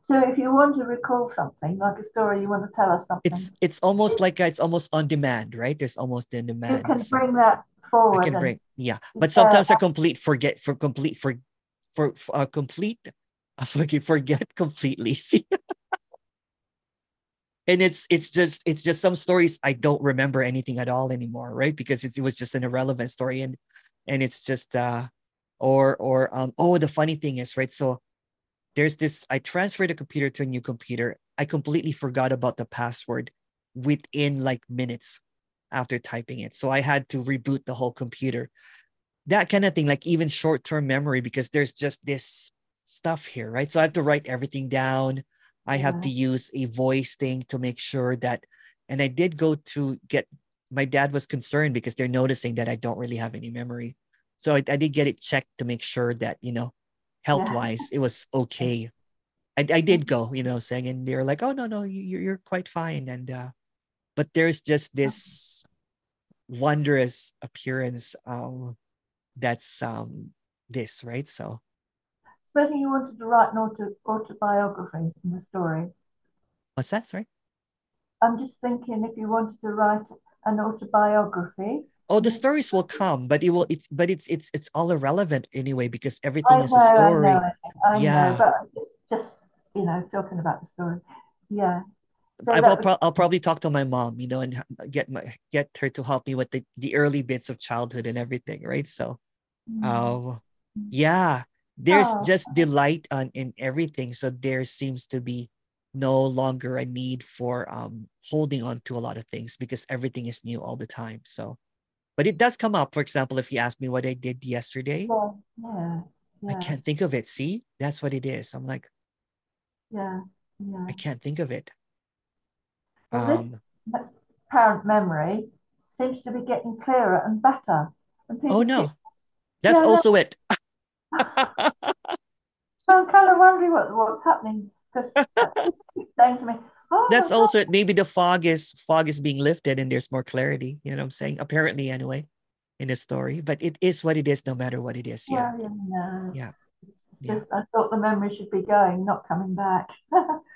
So if you want to recall something, like a story, you want to tell us something, It's almost like it's almost on demand, right? There's almost the you demand. can So bring that I forward can and bring, yeah. But share sometimes I complete forget for complete for complete I fucking forget completely. See? And it's just some stories I don't remember anything at all anymore, right? Because it was just an irrelevant story, and it's just or oh, the funny thing is, right? So there's this, I transferred the computer to a new computer. I completely forgot about the password within like minutes after typing it. So I had to reboot the whole computer. That kind of thing, like even short-term memory, because there's just this stuff here, right? So I have to write everything down. I have to use a voice thing to make sure that, and I did go to get, my dad was concerned because they're noticing that I don't really have any memory. So I did get it checked to make sure that, health-wise, it was okay. I did go, saying, and they're like, oh, no, you're quite fine. And, but there's just this wondrous appearance that's this, right? So Supposing you wanted to write an autobiography in the story. what's that? Sorry. I'm just thinking if you wanted to write an autobiography. Oh, the stories will come, but it's all irrelevant anyway, because I everything is a know, story. I know, Yeah. but just talking about the story. Yeah. So I'll probably talk to my mom, and get her to help me with the early bits of childhood and everything, right? So, yeah, there's just delight in everything. So there seems to be no longer a need for holding on to a lot of things, because everything is new all the time. So, but it does come up. For example, if you ask me what I did yesterday, yeah. I can't think of it. See, that's what it is. I'm like, yeah. I can't think of it. Well, this parent memory seems to be getting clearer and better. And people oh no, that's also it. I'm kind of wondering what's happening, because saying to me, oh, that's also it. Maybe the fog is being lifted and there's more clarity. You know what I'm saying? Apparently, anyway, in the story. But it is what it is, no matter what it is. Yeah. Yeah. Just, I thought the memory should be going, not coming back.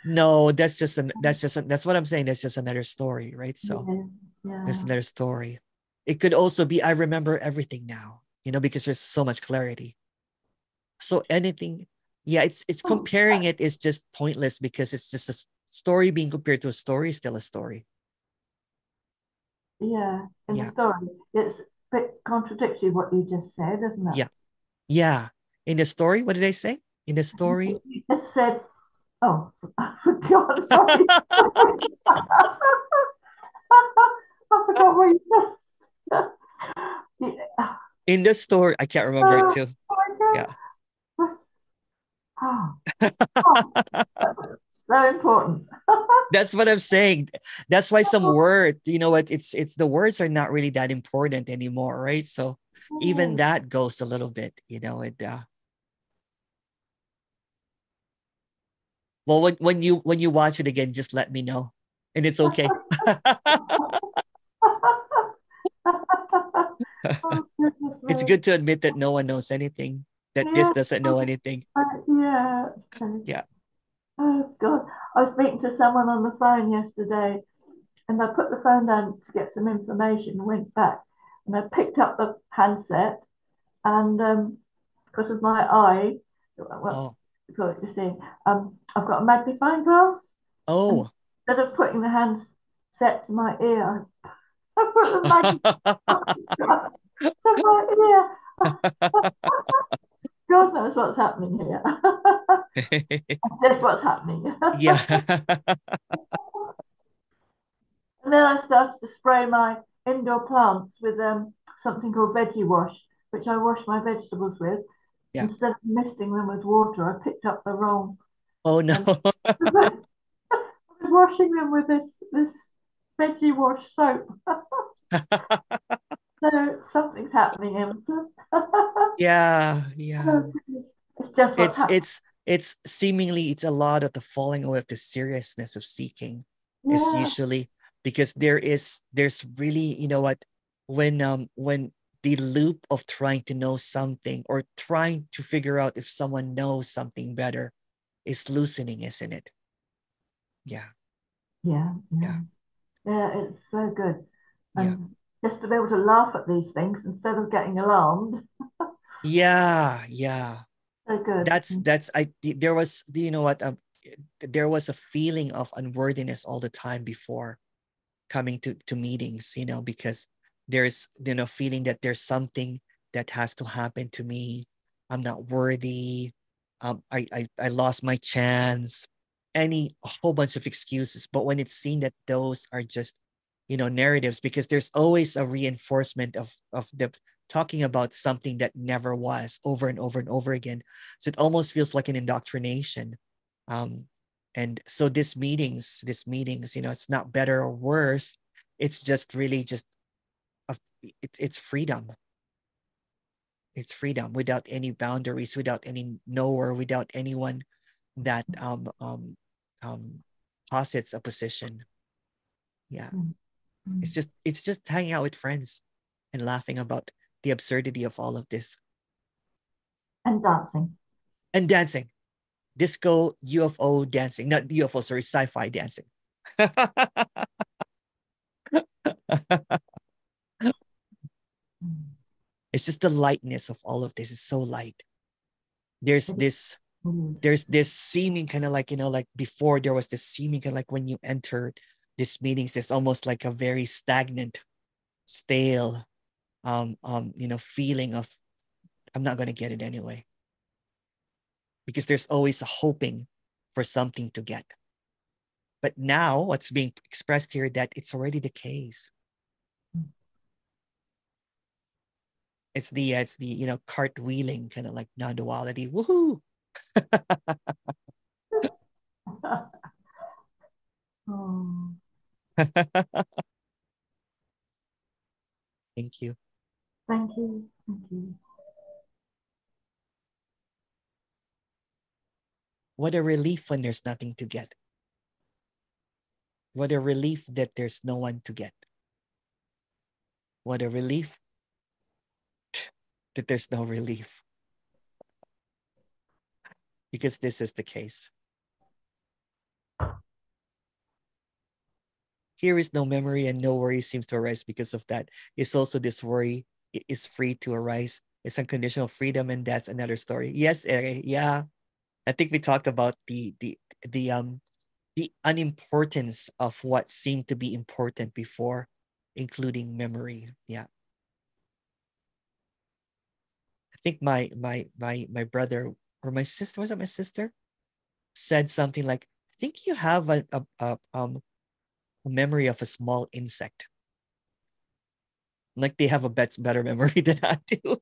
No, that's what I'm saying. That's just another story, right? So that's another story. It could also be, I remember everything now, because there's so much clarity. So anything, yeah, it's comparing it is just pointless, because it's just a story being compared to a story is still a story. Yeah, in the story. It's a bit contradictory what you just said, isn't it? Yeah. Yeah. In the story, what did I say? In the story? You just said, oh, I forgot. Sorry. I forgot what you said. In the story, I can't remember it too. Yeah. So important. That's what I'm saying. That's why some words, it's the words are not really that important anymore, right? So even that goes a little bit, well, when you watch it again, just let me know, and it's okay. It's good to admit that no one knows anything, that this doesn't know anything. Yeah. Yeah. Oh God, I was speaking to someone on the phone yesterday, and I put the phone down to get some information and went back, and I picked up the handset, and because of my eye, you see, I've got a magnifying glass. Oh. Instead of putting the handset to my ear, I put the magnifying glass to my ear. God knows what's happening here. That's what's happening. Yeah. And then I started to spray my indoor plants with something called veggie wash, which I wash my vegetables with. Yeah. Instead of misting them with water, I picked up the wrong. Oh no! I was washing them with this veggie wash soap. So something's happening, Emerson. Yeah. It's just what's happening. It's seemingly it's a lot of the falling away of the seriousness of seeking. Yeah. Is usually because there's really, when the loop of trying to know something or trying to figure out if someone knows something better is loosening, isn't it? Yeah. Yeah, yeah. Yeah. Yeah, it's so good. Yeah. And just to be able to laugh at these things instead of getting alarmed. Yeah. Yeah. So good. There was, you know what, there was a feeling of unworthiness all the time before coming to meetings, you know, because there's, you know, feeling that there's something that has to happen to me. I'm not worthy. I lost my chance. A whole bunch of excuses. But when it's seen that those are just, you know, narratives, because there's always a reinforcement of the talking about something that never was over and over and over again. So it almost feels like an indoctrination. Um, and so these meetings, you know, it's not better or worse. It's just really just it's freedom. It's freedom without any boundaries, without any knower, without anyone that um posits a position. Yeah. It's just hanging out with friends and laughing about the absurdity of all of this. And dancing. And dancing. Disco UFO dancing. Not UFO, sorry, sci-fi dancing. It's just the lightness of all of this is so light. There's this seeming kind of like, you know, like before there was this seeming kind of like when you entered these meetings, there's almost like a very stagnant, stale, you know, feeling of I'm not gonna get it anyway. Because there's always a hoping for something to get. But now what's being expressed here that it's already the case. It's the you know, cartwheeling kind of like non-duality. Woohoo! Oh, Thank you. thank you. Thank you. What a relief when there's nothing to get. What a relief that there's no one to get. What a relief that there's no relief. Because this is the case. Here is no memory and no worry seems to arise because of that. It's also this worry is free to arise. It's unconditional freedom, and that's another story. Yes, Ere, yeah. I think we talked about the unimportance of what seemed to be important before, including memory. Yeah. I think my brother or my sister, was it my sister? Said something like, I think you have a memory of a small insect. Like they have a better memory than I do.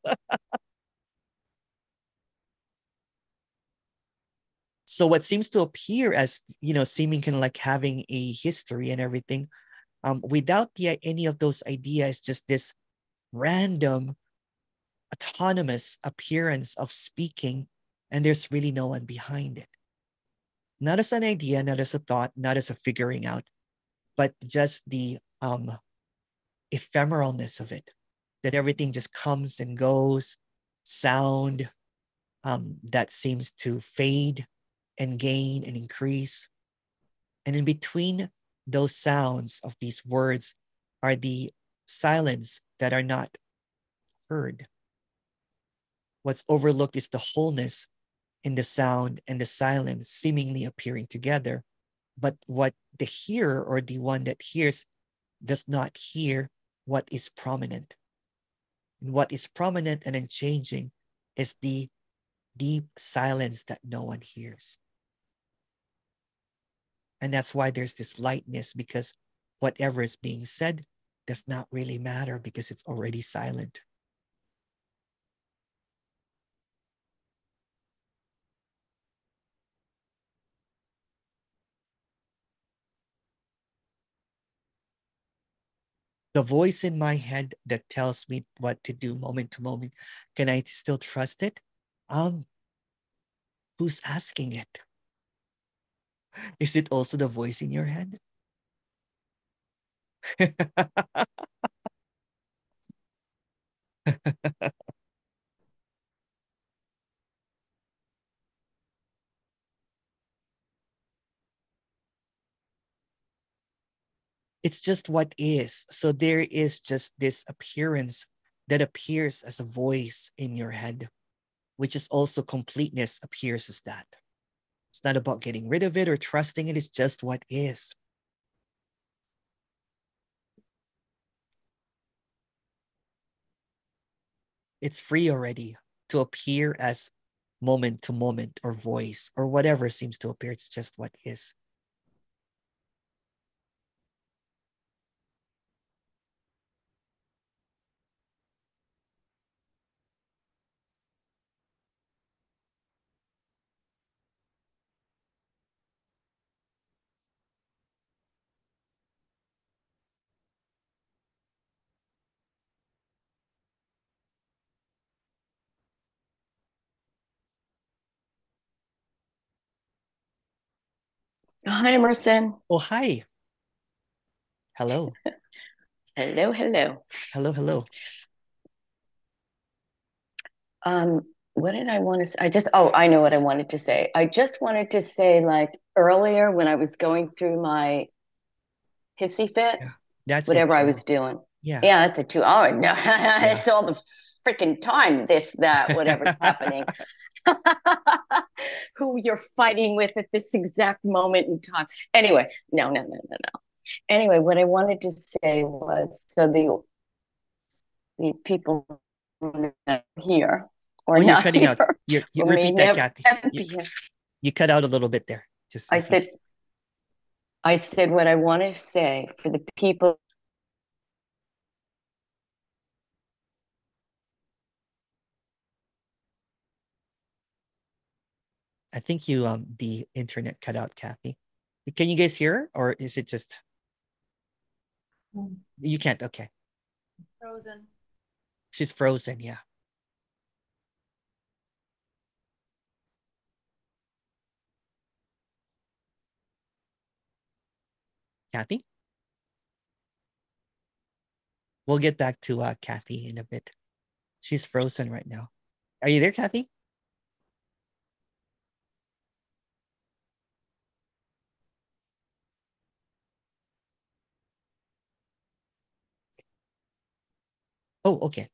So what seems to appear as, you know, seeming kind of like having a history and everything, without any of those ideas, just this random autonomous appearance of speaking, and there's really no one behind it. Not as an idea, not as a thought, not as a figuring out, but just the ephemeralness of it, that everything just comes and goes, sound that seems to fade and gain and increase. And in between those sounds of these words are the silence that are not heard. What's overlooked is the wholeness in the sound and the silence seemingly appearing together. But what the hearer or the one that hears does not hear what is prominent. And what is prominent and unchanging is the deep silence that no one hears. And that's why there's this lightness, because whatever is being said does not really matter because it's already silent. The voice in my head that tells me what to do moment to moment, can I still trust it? Who's asking it? Is it also the voice in your head? It's just what is. So there is just this appearance that appears as a voice in your head, which is also completeness appears as that. It's not about getting rid of it or trusting it. It's just what is. It's free already to appear as moment to moment or voice or whatever seems to appear. It's just what is. Hi, Emerson. Oh, hi. Hello. Hello, hello. Hello, hello. What did I want to say? I know what I wanted to say. I just wanted to say, like earlier when I was going through my hissy fit, Yeah, that's whatever it I too. was doing. Yeah. Yeah, that's it too. Oh, no, Yeah. it's all the freaking time, this, that, whatever's happening. Who you're fighting with at this exact moment in time. Anyway, no. Anyway, what I wanted to say was, so the people here or Oh, you're not cutting here out. You or may repeat that, never Kathy. be here. You cut out a little bit there. Just I said what I want to say for the people. I think the internet cut out, Kathy. Can you guys hear her, or is it just you can't? Okay. Frozen. She's frozen, yeah. Kathy? We'll get back to Kathy in a bit. She's frozen right now. Are you there, Kathy? Oh, okay.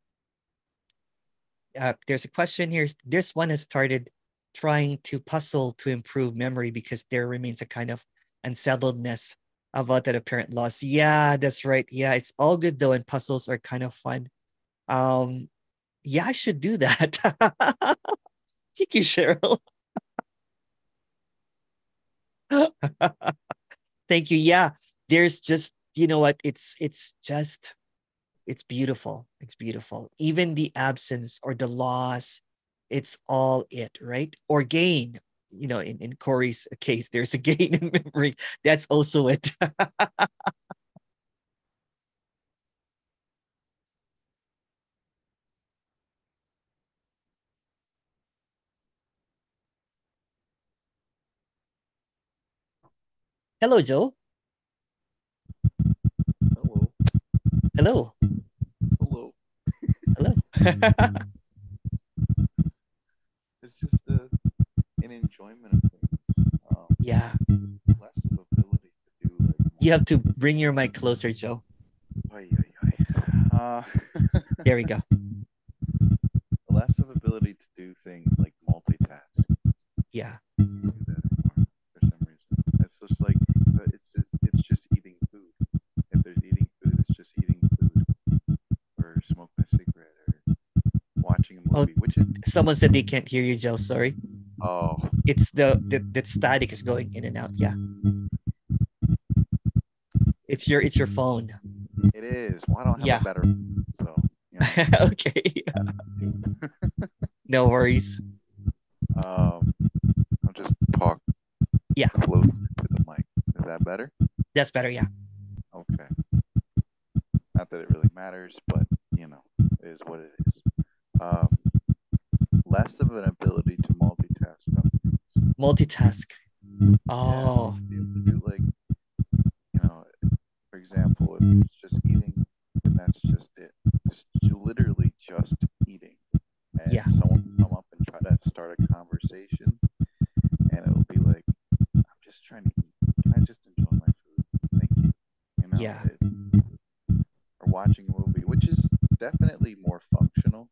There's a question here. This one has started trying to puzzle to improve memory because there remains a kind of unsettledness about that apparent loss. Yeah, that's right. Yeah, it's all good though, and puzzles are kind of fun. Yeah, I should do that. Thank you, Cheryl. Thank you. Yeah, there's just, you know what? It's beautiful. It's beautiful. Even the absence or the loss, it's all it, right? Or gain. You know, in Corey's case, there's a gain in memory. That's also it. Hello, Joe. Hello. Hello. Hello. Hello. It's just an enjoyment of things. Yeah. Less of ability to do like. You have to bring your mic closer, Joe. There we go. Less of ability to do things like multitask. Yeah. Do that anymore for some reason. It's just like it's just eating food. If there's eating food, it's just eating food, or smoking a cigarette, or watching a movie. Which is someone said they can't hear you, Joe. Sorry. Oh. It's the static is going in and out. Yeah. It's your phone. It is. Well, I don't have Yeah. a better, so you know. Okay. No worries. I'll just talk. Yeah. Close to the mic. Is that better? That's better. Yeah. Okay. Not that it really matters, but you know, it is what it is. Less of an ability to multitask on things. Multitask. Oh. Yeah, be able to do like, you know, for example, if it's just eating, and that's just it. Just literally just eating. And Yeah. someone will come up and try to start a conversation, and it'll be like, I'm just trying to eat. Can I just enjoy my food? Thank you. You know, Yeah. or watching a movie, which is definitely more functional,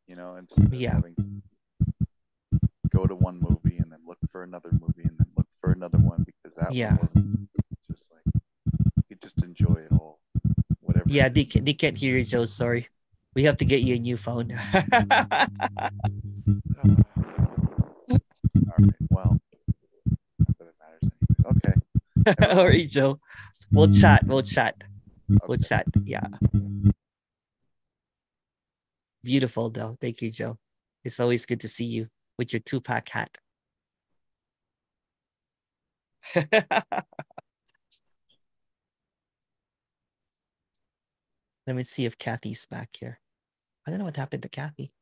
you know, instead of Yeah. having to go to one movie and then look for another movie and then look for another one, because that Yeah. one wasn't just like, you could just enjoy it all, whatever. Yeah, they can't hear you, Joe. Sorry. We have to get you a new phone. All right, well, not that it matters anyways. Okay. All right, Joe. We'll chat. We'll chat. We'll Okay. chat. Yeah. Beautiful, though. Thank you, Joe. It's always good to see you with your 2-pack hat. Let me see if Kathy's back here. I don't know what happened to Kathy.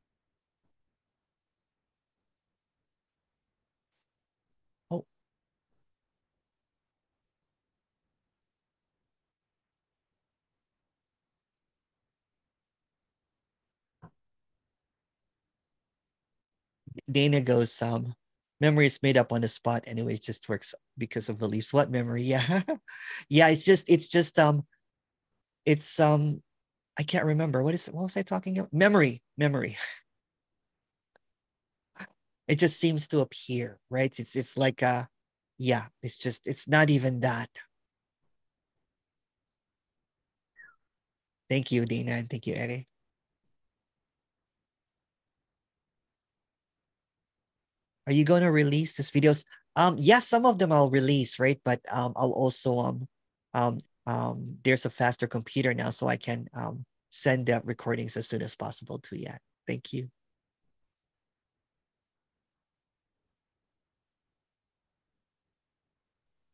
Oh. Dana goes, memory is made up on the spot anyway. It just works because of beliefs. What memory? Yeah. Yeah, it's just I can't remember. What was I talking about? Memory. It just seems to appear, right? It's like yeah, it's not even that. Thank you, Dina, and thank you, Eddie. Are you going to release these videos? Yes, some of them I'll release, right? But I'll also there's a faster computer now, so I can send the recordings as soon as possible to you. Thank you.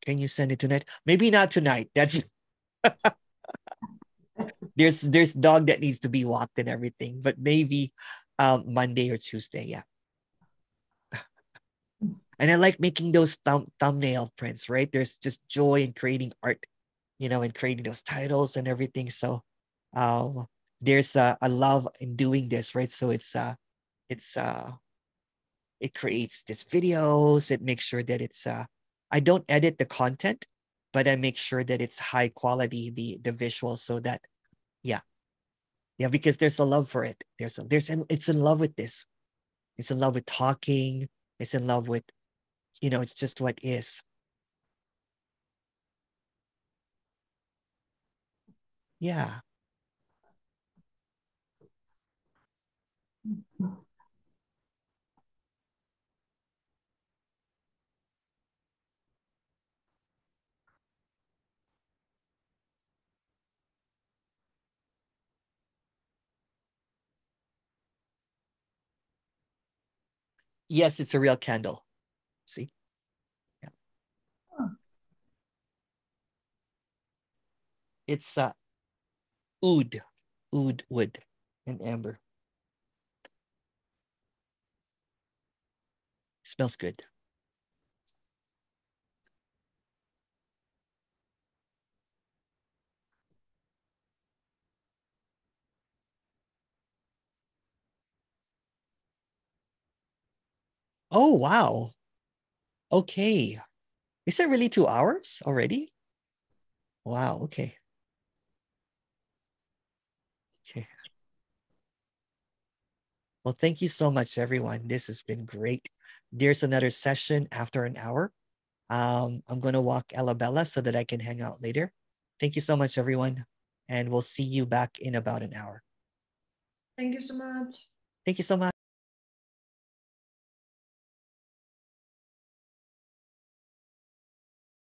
Can you send it tonight? Maybe not tonight. That's there's dog that needs to be walked and everything, but maybe Monday or Tuesday, yeah. And I like making those thumbnail prints, right? There's just joy in creating art, you know, and creating those titles and everything. So there's a love in doing this, right? So it creates these videos. It makes sure that it's I don't edit the content, but I make sure that it's high quality, the visuals, so that yeah, because there's a love for it. It's in love with this. It's in love with talking. It's in love with, you know, it's just what is. Yeah. Yes, it's a real candle. See? Yeah. It's oud wood and amber. Smells good. Oh, wow. Okay. Is it really 2 hours already? Wow. Okay. Okay. Well, thank you so much, everyone. This has been great. There's another session after an hour. I'm going to walk Bella so that I can hang out later. Thank you so much, everyone. And we'll see you back in about an hour. Thank you so much. Thank you so much.